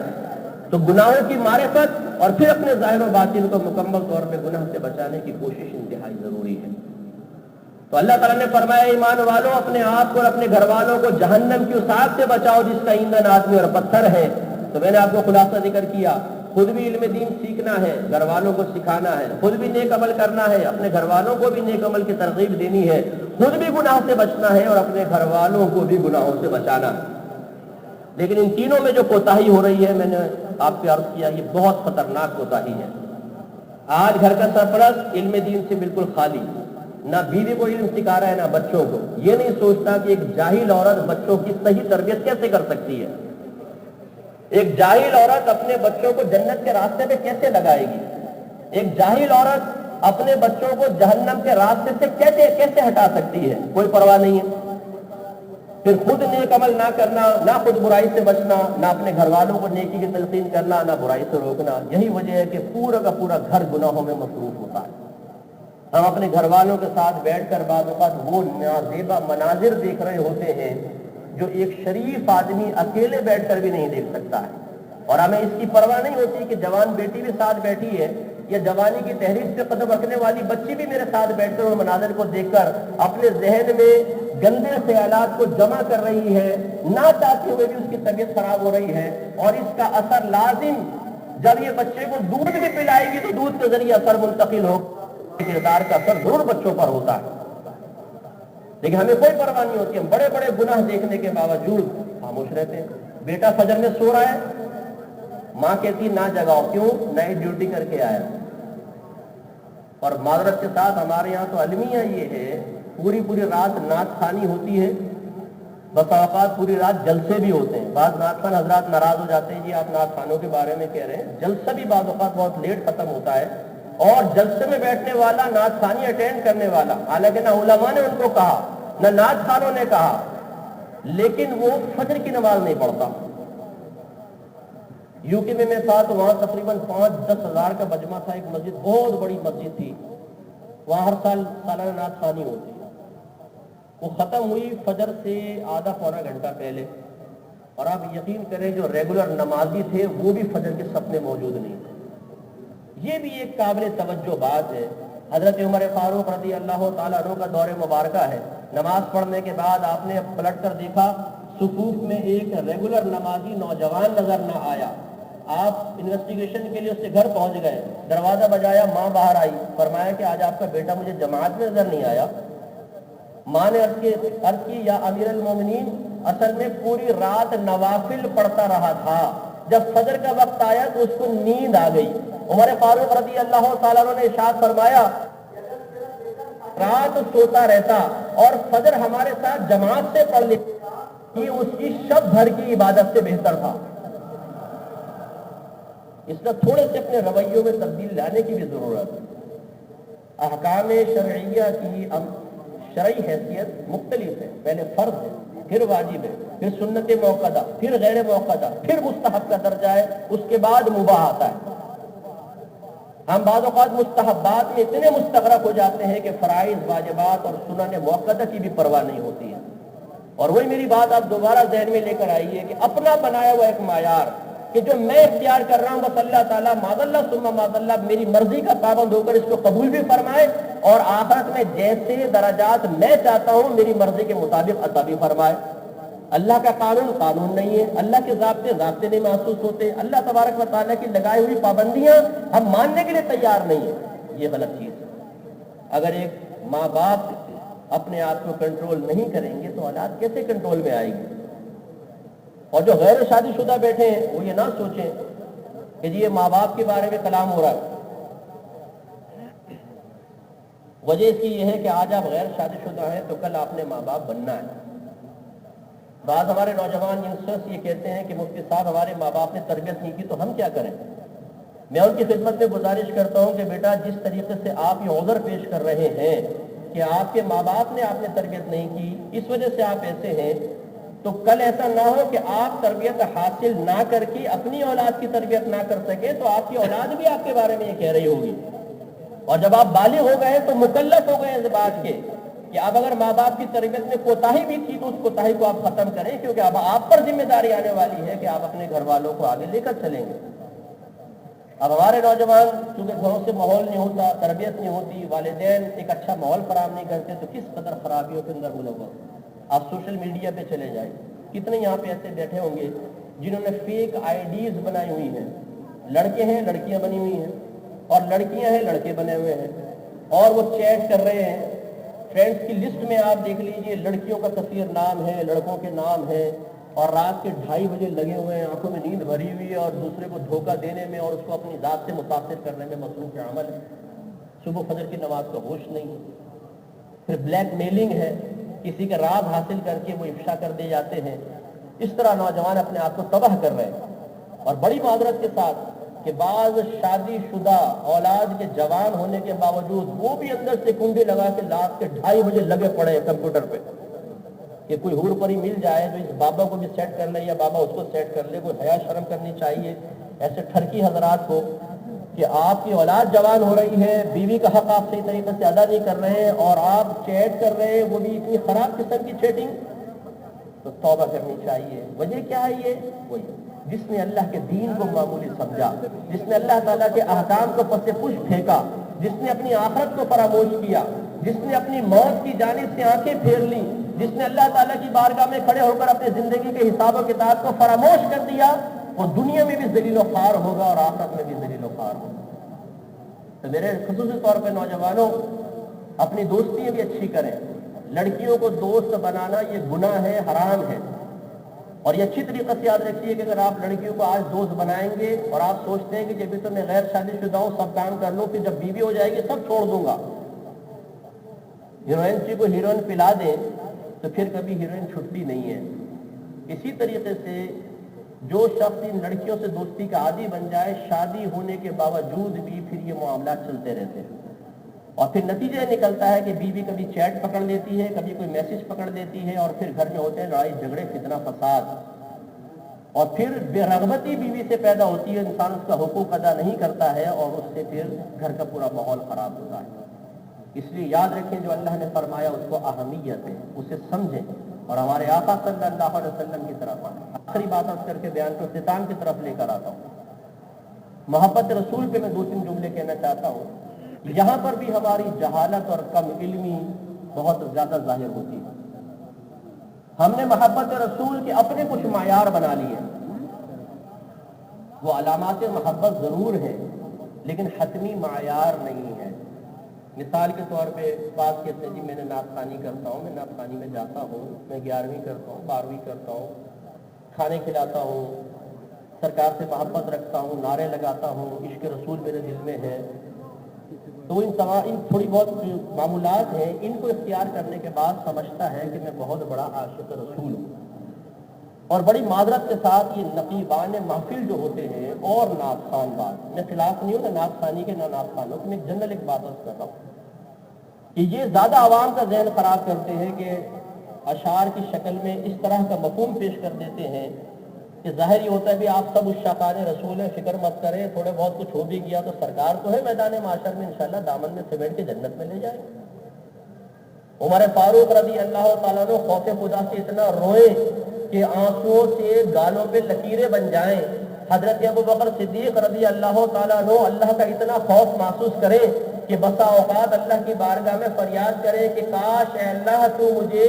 تو گناہوں کی معرفت اور پھر اپنے ظاہر و باطن کو مکمل طور پہ گناہ سے بچانے کی کوشش انتہائی ضروری ہے. تو اللہ تعالیٰ نے فرمایا ایمان والوں اپنے آپ کو اور اپنے گھر والوں کو جہنم کی اس آگ سے بچاؤ جس کا ایندھن آدمی اور پتھر ہے. تو میں نے آپ کو خلاصہ ذکر کیا خود بھی علم دین سیکھنا ہے، گھر والوں کو سکھانا ہے، خود بھی نیک عمل کرنا ہے، اپنے گھر والوں کو بھی نیک عمل کی ترغیب دینی ہے، خود بھی گناہ سے بچنا ہے اور اپنے گھر والوں کو بھی گناہوں سے بچانا ہے۔ لیکن ان تینوں میں جو کوتاہی ہو رہی ہے، میں نے آپ سے عرض کیا، یہ بہت خطرناک کوتاہی ہے۔ آج گھر کا سرپرست علم دین سے بالکل خالی، نہ بیوی کو علم سکھا رہا ہے نہ بچوں کو، یہ نہیں سوچتا کہ ایک جاہل عورت بچوں کی صحیح تربیت کیسے کر سکتی ہے، ایک جاہل عورت اپنے بچوں کو جنت کے راستے پہ کیسے لگائے گی، ایک جاہل عورت اپنے بچوں کو جہنم کے راستے سے کیسے ہٹا سکتی ہے، کوئی پرواہ نہیں ہے۔ پھر خود نیک عمل نہ کرنا، نہ خود برائی سے بچنا، نہ اپنے گھر والوں کو نیکی کی تلقین کرنا، نہ برائی سے روکنا، یہی وجہ ہے کہ پورا کا پورا گھر گناہوں میں مصروف ہوتا ہے۔ ہم اپنے گھر والوں کے ساتھ بیٹھ کر بعض اوقات وہ نازیبا مناظر دیکھ رہے ہوتے ہیں جو ایک شریف آدمی اکیلے بیٹھ کر بھی نہیں دیکھ سکتا ہے، اور ہمیں اس کی پرواہ نہیں ہوتی کہ جوان بیٹی بھی ساتھ بیٹھی ہے یا جوانی کی تحریک سے قدم رکھنے والی بچی بھی میرے ساتھ بیٹھ کر وہ مناظر کو دیکھ کر اپنے ذہن میں گندے خیالات کو جمع کر رہی ہے، نہ چاہتے ہوئے بھی اس کی طبیعت خراب ہو رہی ہے، اور اس کا اثر لازم جب یہ بچے کو دودھ بھی پلائے گی تو دودھ کے ذریعے اثر منتقل ہو، کردار کا اثر ضرور بچوں پر ہوتا ہے۔ لیکن ہمیں کوئی پرواہ نہیں ہوتی، ہم بڑے بڑے گناہ دیکھنے کے باوجود خاموش رہتے ہیں۔ بیٹا فجر میں سو رہا ہے، ماں کہتی نہ جگاؤ، کیوں؟ نئی ڈیوٹی کر کے آیا۔ اور معذرت کے ساتھ ہمارے یہاں تو المیہ یہ ہے، پوری پوری رات نعت خوانی ہوتی ہے، بس اوقات پوری رات جلسے بھی ہوتے ہیں۔ بعض نعت خوان حضرات ناراض ہو جاتے ہیں، جی آپ نعت خوانوں کے بارے میں کہہ رہے ہیں، جلسہ بھی بعض اوقات بہت لیٹ ختم ہوتا ہے، اور جلسے میں بیٹھنے والا، نعت خوانی اٹینڈ کرنے والا، حالانکہ نہ علماء نے ان کو کہا نہ نعت خوانوں نے کہا، لیکن وہ فجر کی نماز نہیں پڑھتا۔ یو کے میں تھا تو وہاں تقریباً 5-10 ہزار کا مجمع تھا، ایک مسجد بہت بڑی مسجد تھی، وہاں ہر سال سالانہ نعت خوانی ہوتی، وہ ختم ہوئی فجر سے آدھا پونا گھنٹہ پہلے، اور آپ یقین کریں جو ریگولر نمازی تھے وہ بھی فجر کے صف میں موجود نہیں تھے۔ یہ بھی ایک قابل توجہ بات ہے۔ حضرت عمر فاروق رضی اللہ تعالیٰ عنہ کا دور مبارکہ ہے، نماز پڑھنے کے بعد آپ نے پلٹ کر دیکھا، صفوف میں ایک ریگولر نمازی نوجوان نظر نہ آیا۔ آپ انویسٹیگیشن کے لیے اس کے گھر پہنچ گئے، دروازہ بجایا، ماں باہر آئی، فرمایا کہ آج آپ کا بیٹا مجھے جماعت میں نظر نہیں آیا۔ ماں نے عرض کی یا امیر المومنین، اصل میں پوری رات نوافل پڑھتا رہا تھا، جب فجر کا وقت آیا تو اس کو نیند آ گئی۔ عمر فاروق رضی اللہ تعالیٰ عنہ نے ارشاد فرمایا رات سوتا رہتا اور فجر ہمارے ساتھ جماعت سے پڑھ لیتی، اس کی شب بھر کی عبادت سے بہتر تھا۔ اس میں تھوڑے سے اپنے رویوں میں تبدیل لانے کی بھی ضرورت ہے۔ احکام شرعیہ کی شرعی حیثیت مختلف ہے، پہلے فرض ہے، پھر واجب ہے، پھر سنت موقدہ، پھر غیر موقدہ، پھر مستحب کا درجہ ہے، اس کے بعد مباح آتا ہے۔ ہم بعض اوقات مستحبات میں اتنے مستغرق ہو جاتے ہیں کہ فرائض، واجبات اور سنن موقدہ کی بھی پرواہ نہیں ہوتی ہے۔ اور وہی میری بات آپ دوبارہ ذہن میں لے کر آئیے کہ اپنا بنایا ہوا ایک معیار کہ جو میں اختیار کر رہا ہوں بس اللہ تعالیٰ معاذ اللہ ثم معاذ اللہ میری مرضی کا پابند ہو کر اس کو قبول بھی فرمائے، اور آخرت میں جیسے درجات میں چاہتا ہوں میری مرضی کے مطابق عطا بھی فرمائے۔ اللہ کا قانون قانون نہیں ہے، اللہ کے ضابطے نہیں محسوس ہوتے، اللہ تبارک و تعالیٰ کی لگائی ہوئی پابندیاں ہم ماننے کے لیے تیار نہیں ہیں، یہ غلط چیز ہے۔ اگر ایک ماں باپ اپنے آپ کو کنٹرول نہیں کریں گے تو اولاد کیسے کنٹرول میں آئے گی؟ اور جو غیر شادی شدہ بیٹھے ہیں وہ یہ نہ سوچیں کہ جی یہ ماں باپ کے بارے میں کلام ہو رہا ہے۔ وجہ اس کی یہ ہے کہ آج آپ غیر شادی شدہ ہیں تو کل آپ نے ماں باپ بننا ہے۔ بعض ہمارے نوجوان ینگسٹرس یہ کہتے ہیں کہ مفتی صاحب ہمارے ماں باپ نے تربیت نہیں کی تو ہم کیا کریں؟ میں ان کی خدمت میں گزارش کرتا ہوں کہ بیٹا جس طریقے سے آپ یہ عذر پیش کر رہے ہیں کہ آپ کے ماں باپ نے آپ نے تربیت نہیں کی، اس وجہ سے آپ ایسے ہیں، تو کل ایسا نہ ہو کہ آپ تربیت حاصل نہ کر کے اپنی اولاد کی تربیت نہ کر سکے تو آپ کی اولاد بھی آپ کے بارے میں یہ کہہ رہی ہوگی۔ اور جب آپ بالغ ہو گئے تو مکلف ہو گئے اس بات کے کہ اب اگر ماں باپ کی تربیت میں کوتاہی بھی تھی تو اس کوتاہی کو آپ ختم کریں، کیونکہ اب آپ پر ذمہ داری آنے والی ہے کہ آپ اپنے گھر والوں کو آگے لے کر چلیں گے۔ اب ہمارے نوجوان چونکہ گھروں سے ماحول نہیں ہوتا، تربیت نہیں ہوتی، والدین ایک اچھا ماحول فراہم نہیں کرتے، تو کس قدر خرابیوں کے اندر ملوث۔ آپ سوشل میڈیا پہ چلے جائیں، کتنے یہاں پہ ایسے بیٹھے ہوں گے جنہوں نے فیک آئی ڈیز بنائی ہوئی ہیں، لڑکے ہیں لڑکیاں بنی ہوئی ہیں، اور لڑکیاں ہیں لڑکے بنے ہوئے ہیں، اور وہ چیٹ کر رہے ہیں۔ فرینڈس کی لسٹ میں آپ دیکھ لیجئے لڑکیوں کا کثیر نام ہے، لڑکوں کے نام ہے، اور رات کے 2:30 بجے لگے ہوئے ہیں، آنکھوں میں نیند بھری ہوئی ہے، اور دوسرے کو دھوکہ دینے میں اور اس کو اپنی ذات سے متاثر کرنے میں مصروف عمل ہے۔ صبح فجر کی نماز کا ہوش نہیں ہے۔ پھر بلیک میلنگ ہے، کسی کا راز حاصل کر کے وہ افشا کر دے جاتے ہیں۔ اس طرح نوجوان اپنے آپ کو تباہ کر رہے ہیں، اور بڑی معذرت کے ساتھ کہ بعض شادی شدہ اولاد کے جوان ہونے کے باوجود وہ بھی اندر سے کنڈی لگا کے رات کے 2:30 بجے لگے پڑے ہیں کمپیوٹر پہ کہ کوئی حور پری مل جائے تو اس بابا کو بھی سیٹ کر لے یا بابا اس کو سیٹ کر لے۔ کوئی حیا شرم کرنی چاہیے ایسے ٹھرکی حضرات کو کہ آپ کی اولاد جوان ہو رہی ہے، بیوی کا حق آپ صحیح طریقے سے ادا نہیں کر رہے ہیں، اور آپ چیٹ کر رہے ہیں، وہ بھی اتنی خراب قسم کی چیٹنگ۔ تو توبہ کرنی چاہیے۔ وجہ کیا ہے؟ یہ وہی جس نے اللہ کے دین کو معمولی سمجھا، جس نے اللہ تعالیٰ کے احکام کو پس پش پھینکا، جس نے اپنی آخرت کو فراموش کیا، جس نے اپنی موت کی جانب سے آنکھیں پھیر لیں، جس نے اللہ تعالیٰ کی بارگاہ میں کھڑے ہو کر اپنی زندگی کے حساب و کتاب کو فراموش کر دیا، وہ دنیا میں بھی ذلیل و خوار ہوگا اور آخرت میں بھی ذلیل و خوار ہوگا۔ تو میرے خصوصی طور پہ نوجوانوں، اپنی دوستیاں بھی اچھی کریں۔ لڑکیوں کو دوست بنانا یہ گناہ ہے، حرام ہے، اور یہ اچھی طریقے سے یاد رکھیے کہ اگر آپ لڑکیوں کو آج دوست بنائیں گے اور آپ سوچتے ہیں کہ جب بھی تو میں غیر شادی شدہ ہوں، سب کام کر لوں، پھر جب بیوی ہو جائے گی سب چھوڑ دوں گا، ہیروئن کو ہیروئن پلا دیں تو پھر کبھی ہیروئن چھٹتی نہیں ہے۔ اسی طریقے سے جو شخص ان لڑکیوں سے دوستی کا عادی بن جائے، شادی ہونے کے باوجود بھی پھر یہ معاملات چلتے رہتے ہیں، اور پھر نتیجہ نکلتا ہے کہ بیوی کبھی چیٹ پکڑ لیتی ہے، کبھی کوئی میسج پکڑ لیتی ہے، اور پھر گھر میں ہوتے ہیں لڑائی جھگڑے، فتنہ فساد، اور پھر بے رغبتی بیوی سے پیدا ہوتی ہے، انسان اس کا حقوق ادا نہیں کرتا ہے، اور اس سے پھر گھر کا پورا ماحول خراب ہوتا ہے۔ اس لیے یاد رکھیں جو اللہ نے فرمایا اس کو اہمیت ہے، اسے سمجھیں، اور ہمارے آقا صلی اللہ علیہ وسلم کی طرف آئیں۔ آخری بات عرض کر کے بیان کو اختتام کی طرف لے کر آتا ہوں۔ محبت رسول پہ میں 2-3 جملے کہنا چاہتا ہوں۔ یہاں پر بھی ہماری جہالت اور کم علمی بہت زیادہ ظاہر ہوتی ہے۔ ہم نے محبت رسول کے اپنے کچھ معیار بنا لیے، وہ علامات محبت ضرور ہیں لیکن حتمی معیار نہیں ہے۔ مثال کے طور پہ بعض کہتے ہیں جی میں نے نعت خوانی کرتا ہوں، میں نعت خوانی میں جاتا ہوں، میں 11ویں کرتا ہوں، 12ویں کرتا ہوں، کھانے کھلاتا ہوں، سرکار سے محبت رکھتا ہوں، نعرے لگاتا ہوں، عشق رسول میرے دل میں ہے۔ تو ان تھوڑی بہت معمولات ہیں، ان کو اختیار کرنے کے بعد سمجھتا ہے کہ میں بہت بڑا عاشق رسول ہوں۔ اور بڑی معذرت کے ساتھ یہ نقیبان محفل جو ہوتے ہیں اور نعت خوان بات، میں خلاف نہیں ہوں نہ نعت خوانی کے نہ نعت خوانوں کی، میں جنرل ایک بات عرض کر رہا ہوں کہ یہ زیادہ عوام کا ذہن خراب کرتے ہیں کہ اشعار کی شکل میں اس طرح کا مفہوم پیش کر دیتے ہیں کہ ظاہر یہ ہوتا ہے بھی آپ سب الشاقان رسول ہیں، فکر مت کریں، تھوڑے بہت کچھ ہو بھی گیا تو سرکار تو ہے میدان معاشر میں انشاءاللہ دامن میں سمیٹ کے جنت میں لے جائے۔ عمر فاروق رضی اللہ تعالیٰ عنہ خوف خدا سے اتنا روئے کہ آنسوؤں سے گالوں پہ لکیریں بن جائیں۔ حضرت ابوبکر صدیق رضی اللہ تعالیٰ عنہ اللہ کا اتنا خوف محسوس کریں کہ بسا اوقات اللہ کی بارگاہ میں فریاد کرے کہ کاش اے اللہ تو مجھے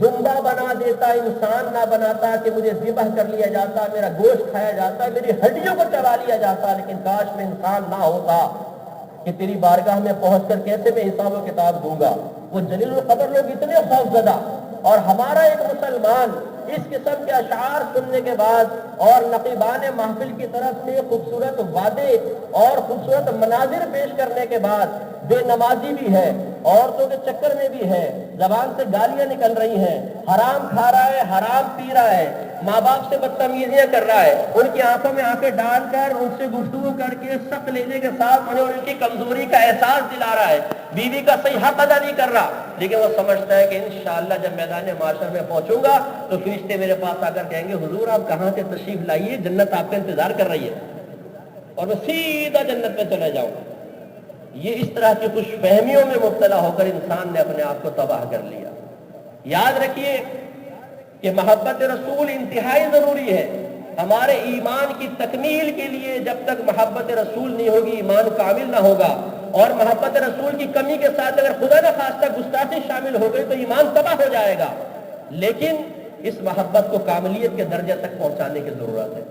دمبا بنا دیتا، انسان نہ بناتا، کہ مجھے ذبح کر لیا جاتا، میرا گوشت کھایا جاتا، میری ہڈیوں کو چبا لیا جاتا، لیکن کاش میں انسان نہ ہوتا کہ تیری بارگاہ میں پہنچ کر کیسے میں حساب و کتاب دوں گا۔ وہ جلیل القدر لوگ اتنے خوف زدہ، اور ہمارا ایک مسلمان اس قسم کے اشعار سننے کے بعد اور نقیبان محفل کی طرف سے خوبصورت وعدے اور خوبصورت مناظر پیش کرنے کے بعد بے نمازی بھی ہے، عورتوں کے چکر میں بھی ہے، زبان سے گالیاں نکل رہی ہیں، حرام کھا رہا ہے، حرام پی رہا ہے، ماں باپ سے بدتمیزیاں کر رہا ہے، ان کی آنکھوں میں آنکھیں ڈال کر ان سے گفتگو کر کے سخت لینے کے ساتھ انہیں ان کی کمزوری کا احساس دلا رہا ہے، بیوی کا صحیح حق ادا نہیں کر رہا، لیکن وہ سمجھتا ہے کہ انشاءاللہ جب میدان معاشر میں پہنچوں گا تو فرشتے میرے پاس آ کر کہیں گے حضور آپ کہاں سے تشریف لائیے، جنت آپ کا انتظار کر رہی ہے، اور میں سیدھا جنت میں چلا جاؤں۔ یہ اس طرح کی خوش فہمیوں میں مبتلا ہو کر انسان نے اپنے آپ کو تباہ کر لیا۔ یاد رکھیے کہ محبت رسول انتہائی ضروری ہے ہمارے ایمان کی تکمیل کے لیے۔ جب تک محبت رسول نہیں ہوگی ایمان کامل نہ ہوگا، اور محبت رسول کی کمی کے ساتھ اگر خدا نہ خواستہ گستاخی شامل ہو گئی تو ایمان تباہ ہو جائے گا۔ لیکن اس محبت کو کاملیت کے درجے تک پہنچانے کی ضرورت ہے۔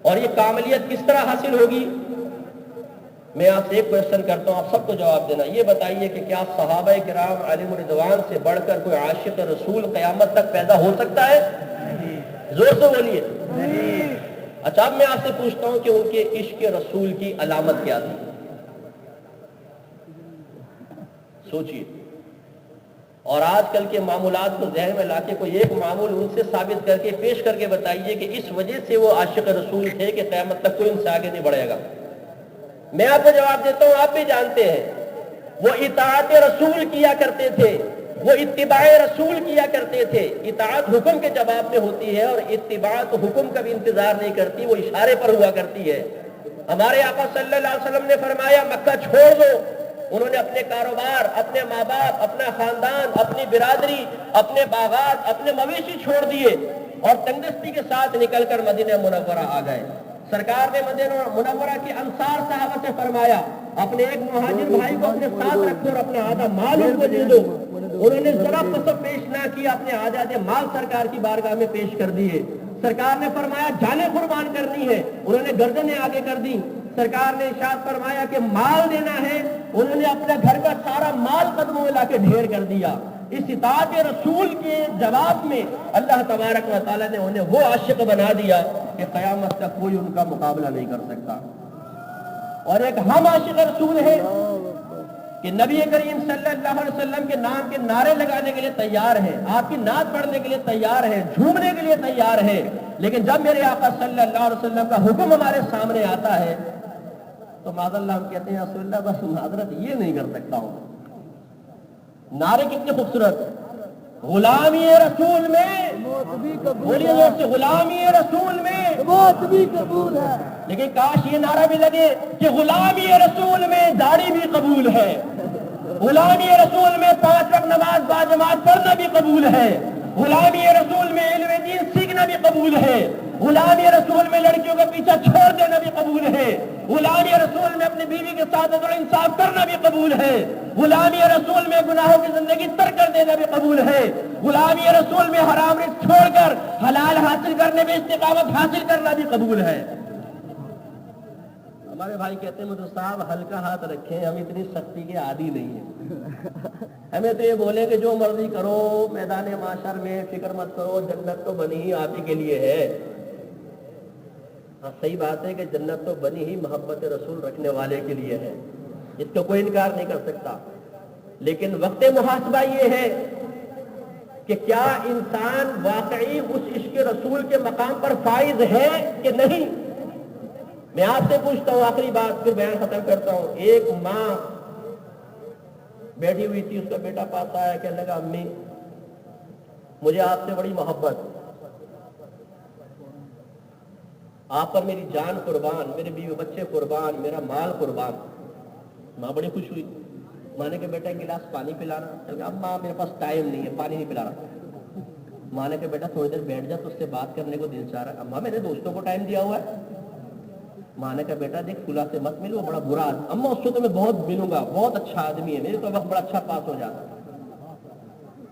اور یہ کاملیت کس طرح حاصل ہوگی؟ میں آپ سے ایک کوشچن کرتا ہوں، آپ سب کو جواب دینا. یہ بتائیے کہ کیا صحابہ کرام علیہم رضوان سے بڑھ کر کوئی عاشق رسول قیامت تک پیدا ہو سکتا ہے؟ زور سے بولیے. اچھا اب میں آپ سے پوچھتا ہوں کہ ان کے عشق رسول کی علامت کیا تھی؟ سوچئے. اور آج کل کے معمولات کو ذہن میں لا کے کوئی ایک معمول ان سے ثابت کر کے پیش کر کے بتائیے کہ اس وجہ سے وہ عاشق رسول تھے کہ قیامت تک کوئی ان سے آگے نہیں بڑھے گا. میں آپ کو جواب دیتا ہوں، آپ بھی جانتے ہیں وہ اطاعت رسول کیا کرتے تھے، وہ اتباع رسول کیا کرتے تھے. اطاعت حکم کے جواب میں ہوتی ہے اور اتباع تو حکم کا بھی انتظار نہیں کرتی، وہ اشارے پر ہوا کرتی ہے. ہمارے آقا صلی اللہ علیہ وسلم نے فرمایا مکہ چھوڑ دو. انہوں نے اپنے کاروبار، اپنے ماں باپ، اپنا خاندان، اپنی برادری، اپنے باغات، اپنے مویشی چھوڑ دیے اور تنگدستی کے ساتھ نکل کر مدینہ منورہ آ گئے. سرکار نے مدینہ منورہ کے انصار صحابہ سے فرمایا اپنے ایک مہاجر بھائی کو اپنے ساتھ رکھو اور اپنا آدھا مال ان کو دے دو. انہوں نے ذرا قسم پیش نہ کی، اپنے آدھے مال سرکار کی بارگاہ میں پیش کر دیے. سرکار نے فرمایا جانیں قربان کرنی ہے، انہوں نے گردنیں آگے کر دی. سرکار نے ارشاد فرمایا کہ مال دینا ہے، انہوں نے اپنے گھر کا سارا مال قدموں میں لا کے ڈھیر کر دیا. اس اطاعت رسول کے جواب میں اللہ تبارک و تعالیٰ نے انہیں وہ عاشق بنا دیا کہ قیامت تک کوئی ان کا مقابلہ نہیں کر سکتا. اور ایک ہم عاشق رسول ہے کہ نبی کریم صلی اللہ علیہ وسلم کے نام کے نعرے لگانے کے لیے تیار ہیں، آپ کی نعت پڑھنے کے لیے تیار ہیں، جھومنے کے لیے تیار ہیں، لیکن جب میرے آقا صلی اللہ علیہ وسلم کا حکم ہمارے سامنے آتا ہے تو معاذ اللہ ہم کہتے ہیں رسول اللہ بس معذرت یہ نہیں کر سکتا ہوں. نعرے کتنے خوبصورت، غلامی رسول میں بولیے زور سے، غلامی رسول میں موت بھی قبول ہے. لیکن کاش یہ نعرہ بھی لگے کہ غلامی رسول میں داڑھی بھی قبول ہے، غلامی رسول میں 5 وقت نماز باجماعت پڑھنا بھی قبول ہے، غلامی رسول میں علم دین سیکھنا بھی قبول ہے، غلامی رسول میں لڑکیوں کا پیچھا چھوڑ دینا بھی قبول ہے، غلامی رسول میں اپنی بیوی کے ساتھ عدل و انصاف کرنا بھی قبول ہے، غلامی رسول میں گناہوں کی زندگی ترک کر دینا بھی قبول ہے، غلامی رسول میں حرام رزق چھوڑ کر حلال حاصل کرنے میں استقامت حاصل کرنا بھی قبول ہے. ہمارے بھائی کہتے ہیں مدر صاحب ہلکا ہاتھ رکھیں، ہم اتنی سختی کے عادی نہیں ہیں. ہمیں تو یہ بولیں کہ جو مرضی کرو میدان معاشر میں، فکر مت کرو، جنت تو بنی ہی آپ ہی کے لیے ہے. ہاں صحیح بات ہے کہ جنت تو بنی ہی محبت رسول رکھنے والے کے لیے ہے، اس کا کوئی انکار نہیں کر سکتا. لیکن وقت محاسبہ یہ ہے کہ کیا انسان واقعی اس عشق رسول کے مقام پر فائز ہے کہ نہیں. میں آپ سے پوچھتا ہوں آخری بات پھر بیان ختم کرتا ہوں. ایک ماں بیٹھی ہوئی تھی، اس کا بیٹا پاتا ہے، کہنے لگا امی مجھے آپ سے بڑی محبت، آپ پر میری جان قربان، میرے بیوی بچے قربان، میرا مال قربان. ماں بڑی خوش ہوئی. ماں نے کہا بیٹا ایک گلاس پانی پلانا. اب ماں میرے پاس ٹائم نہیں ہے، پانی نہیں پلا رہا. ماں نے کہا بیٹا تھوڑی دیر بیٹھ جا، تو اس سے بات کرنے کو دل چاہ رہا ہے. اماں میرے دوستوں کو ٹائم دیا ہوا ہے. ماں نے کہا بیٹا دیکھ فلاں سے مت مل، وہ بڑا برا آدمی. اماں اس سے تو میں بہت ملوں گا، بہت اچھا آدمی ہے، میرے تو وقت بڑا اچھا پاس ہو جاتا.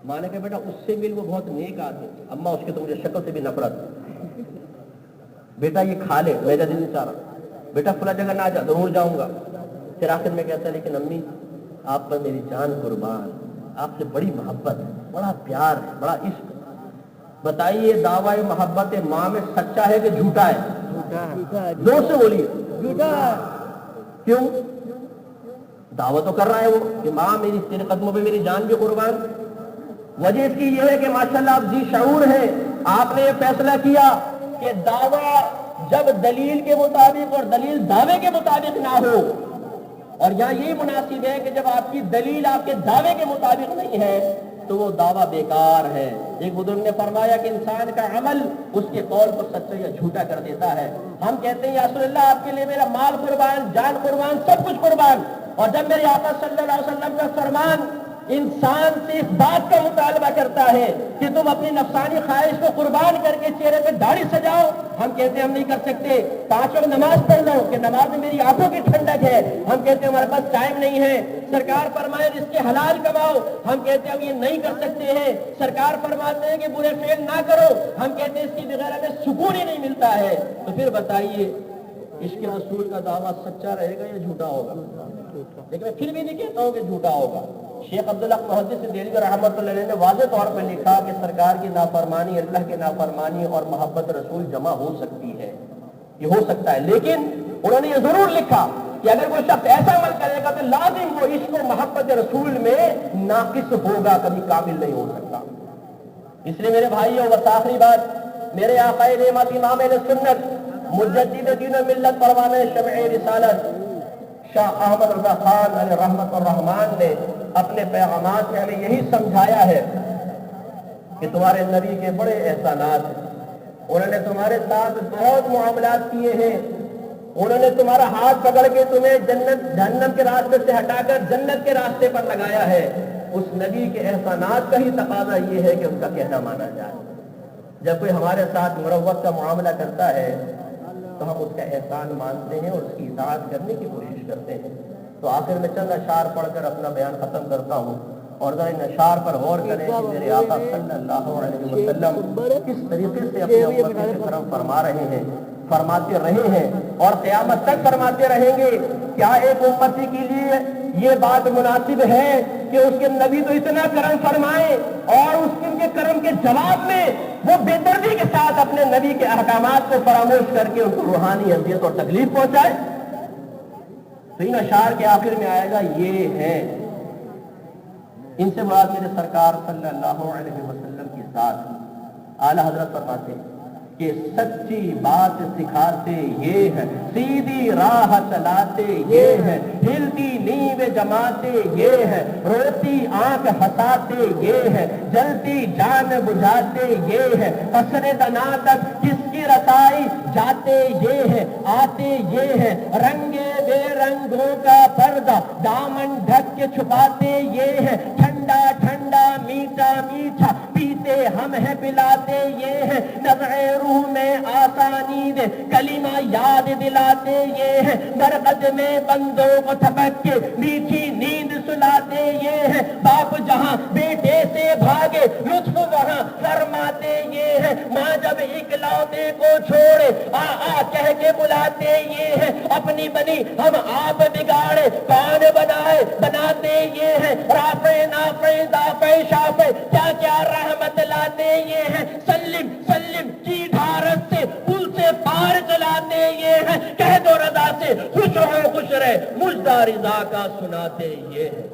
ماں نے کہا بیٹا اس سے مل، وہ بہت نیک آدمی. اماں اس کے تو مجھے شکل سے بھی نفرت. بیٹا یہ کھا لے، میرا دل نہیں چاہ رہا. بیٹا فلاں جگہ نہ جا، ضرور جاؤں گا. پھر آخر میں کہتا ہے لیکن امی آپ پر میری جان قربان، آپ سے بڑی محبت ہے، بڑا پیار ہے، بڑا عشق. بتائیے دعوی محبت ماں میں سچا ہے کہ جھوٹا ہے؟ زور سے بولیے. جھوٹا. کیوں؟ دعویٰ تو کر رہا ہے وہ کہ ماں میری تیرے قدموں پہ میری جان بھی قربان. وجہ اس کی یہ ہے کہ ماشاءاللہ آپ جی شعور ہیں، آپ نے یہ فیصلہ کیا کہ دعویٰ جب دلیل کے مطابق اور دلیل دعوے کے مطابق نہ ہو، اور یہاں یہی مناسب ہے کہ جب آپ کی دلیل آپ کے دعوے کے مطابق نہیں ہے تو وہ دعویٰ بیکار ہے. ایک بزرگ نے فرمایا کہ انسان کا عمل اس کے قول کو سچا یا جھوٹا کر دیتا ہے. ہم کہتے ہیں یا رسول اللہ آپ کے لیے میرا مال قربان، جان قربان، سب کچھ قربان. اور جب میرے آقا صلی اللہ علیہ وسلم کا فرمان انسان سے اس بات کا مطالبہ کرتا ہے کہ تم اپنی نفسانی خواہش کو قربان کر کے چہرے پہ داڑھی سجاؤ. ہم کہتے ہیں ہم نہیں کر سکتے. 5 وقت نماز پڑھ لو کہ نماز میں میری آنکھوں کی ٹھنڈک ہے. ہم کہتے ہیں ہمارے پاس ٹائم نہیں ہے. سرکار فرمائے اس کے حلال کماؤ. ہم کہتے ہیں ہم یہ نہیں کر سکتے ہیں. سرکار فرماتے ہیں کہ برے فعل نہ کرو. ہم کہتے ہیں اس کی بغیر ہمیں سکون ہی نہیں ملتا ہے. تو پھر بتائیے عشق رسول کا دعویٰ سچا رہے گا یا جھوٹا ہوگا؟ لیکن میں پھر بھی نہیں کہتا ہوں کہ جھوٹا ہوگا. شیخ عبداللہ محدث دہلوی رحمۃ اللہ علیہ نے واضح طور پر لکھا کہ سرکار کی نافرمانی، اللہ کی نافرمانی اور محبت رسول جمع ہو سکتی ہے. یہ ہو سکتا ہے، لیکن انہوں نے یہ ضرور لکھا کہ اگر کوئی شخص ایسا عمل کرے گا تو لازم وہ عشق و محبت رسول میں ناقص ہوگا، کبھی کامل نہیں ہو سکتا. اس لیے میرے بھائیوں، بس آخری بات، میرے آقا نعمت امام اہل سنت مجدد دین و ملت پروانہ شمع رسالت شاہ احمد رضا خان علیہ رحمت الرحمان نے اپنے پیغامات میں ہمیں یہی سمجھایا ہے کہ تمہارے نبی کے بڑے احسانات ہیں. انہوں نے تمہارے ساتھ بہت معاملات کیے ہیں. انہوں نے تمہارا ہاتھ پکڑ کے تمہیں جہنم کے راستے سے ہٹا کر جنت کے راستے پر لگایا ہے. اس نبی کے احسانات کا ہی تقاضا یہ ہے کہ اس کا کہنا مانا جائے. جب کوئی ہمارے ساتھ مروت کا معاملہ کرتا ہے تو ہم اس کا احسان مانتے ہیں اور اس کی اطاعت کرنے کی کوشش کرتے ہیں. تو آخر میں چند اشعار پڑھ کر اپنا بیان ختم کرتا ہوں، اور ذرا ان اشعار پر غور کریں کہ میرے آقا صلی اللہ علیہ وسلم کس طریقے سے اپنے امت سے کرم فرما رہے ہیں، فرماتے رہے ہیں اور قیامت تک فرماتے رہیں گے. کیا ایک امتی کے لیے یہ بات مناسب ہے کہ اس کے نبی تو اتنا کرم فرمائے اور اس کے کرم کے جواب میں وہ بے دردی کے ساتھ اپنے نبی کے احکامات کو فراموش کر کے ان کو روحانی اذیت اور تکلیف پہنچائے؟ تو ان اشعار کے آخر میں آئے گا یہ ہے. ان سے مراد میرے سرکار صلی اللہ علیہ وسلم کی ذات. اعلیٰ حضرت فرماتے ہیں کہ سچی بات سکھاتے یہ ہے، سیدھی راہ چلاتے یہ ہے، ہلتی نیو جماتے یہ ہے، روتی آنکھ ہنساتے یہ ہے، جلتی جان بجھاتے یہ ہے، قصر دنا تک کس کی رسائی جاتے یہ ہے، آتے یہ ہے، رنگے بے رنگوں کا پردہ دامن ڈھک کے چھپاتے یہ ہے، ٹھنڈا ٹھنڈا میٹھا میٹھا پیتے ہم ہیں پلاتے یہ ہے، نزع روح میں آسانی دے کلمہ یاد دلاتے یہ ہے، مرقد میں بندوں کو تھپک کے میٹھی نیند سلاتے یہ ہے، باپ جہاں بیٹے سے بھاگے لطف وہاں فرماتے یہ ہے، ماں جب اکلوتے کو چھوڑے آ آ کہہ کے بلاتے یہ ہے، اپنی بنی ہم آپ بگاڑے کون بنائے بناتے یہ ہے، رافع نافع دافع شافع کیا کیا رحمت لاتے یہ ہے، سلم سلم کی ڈھارت سے پل سے پار چلاتے یہ ہے، کہہ دو رضا سے خوش ہو خوش رہے مجدہ رضا کا سناتے یہ ہے.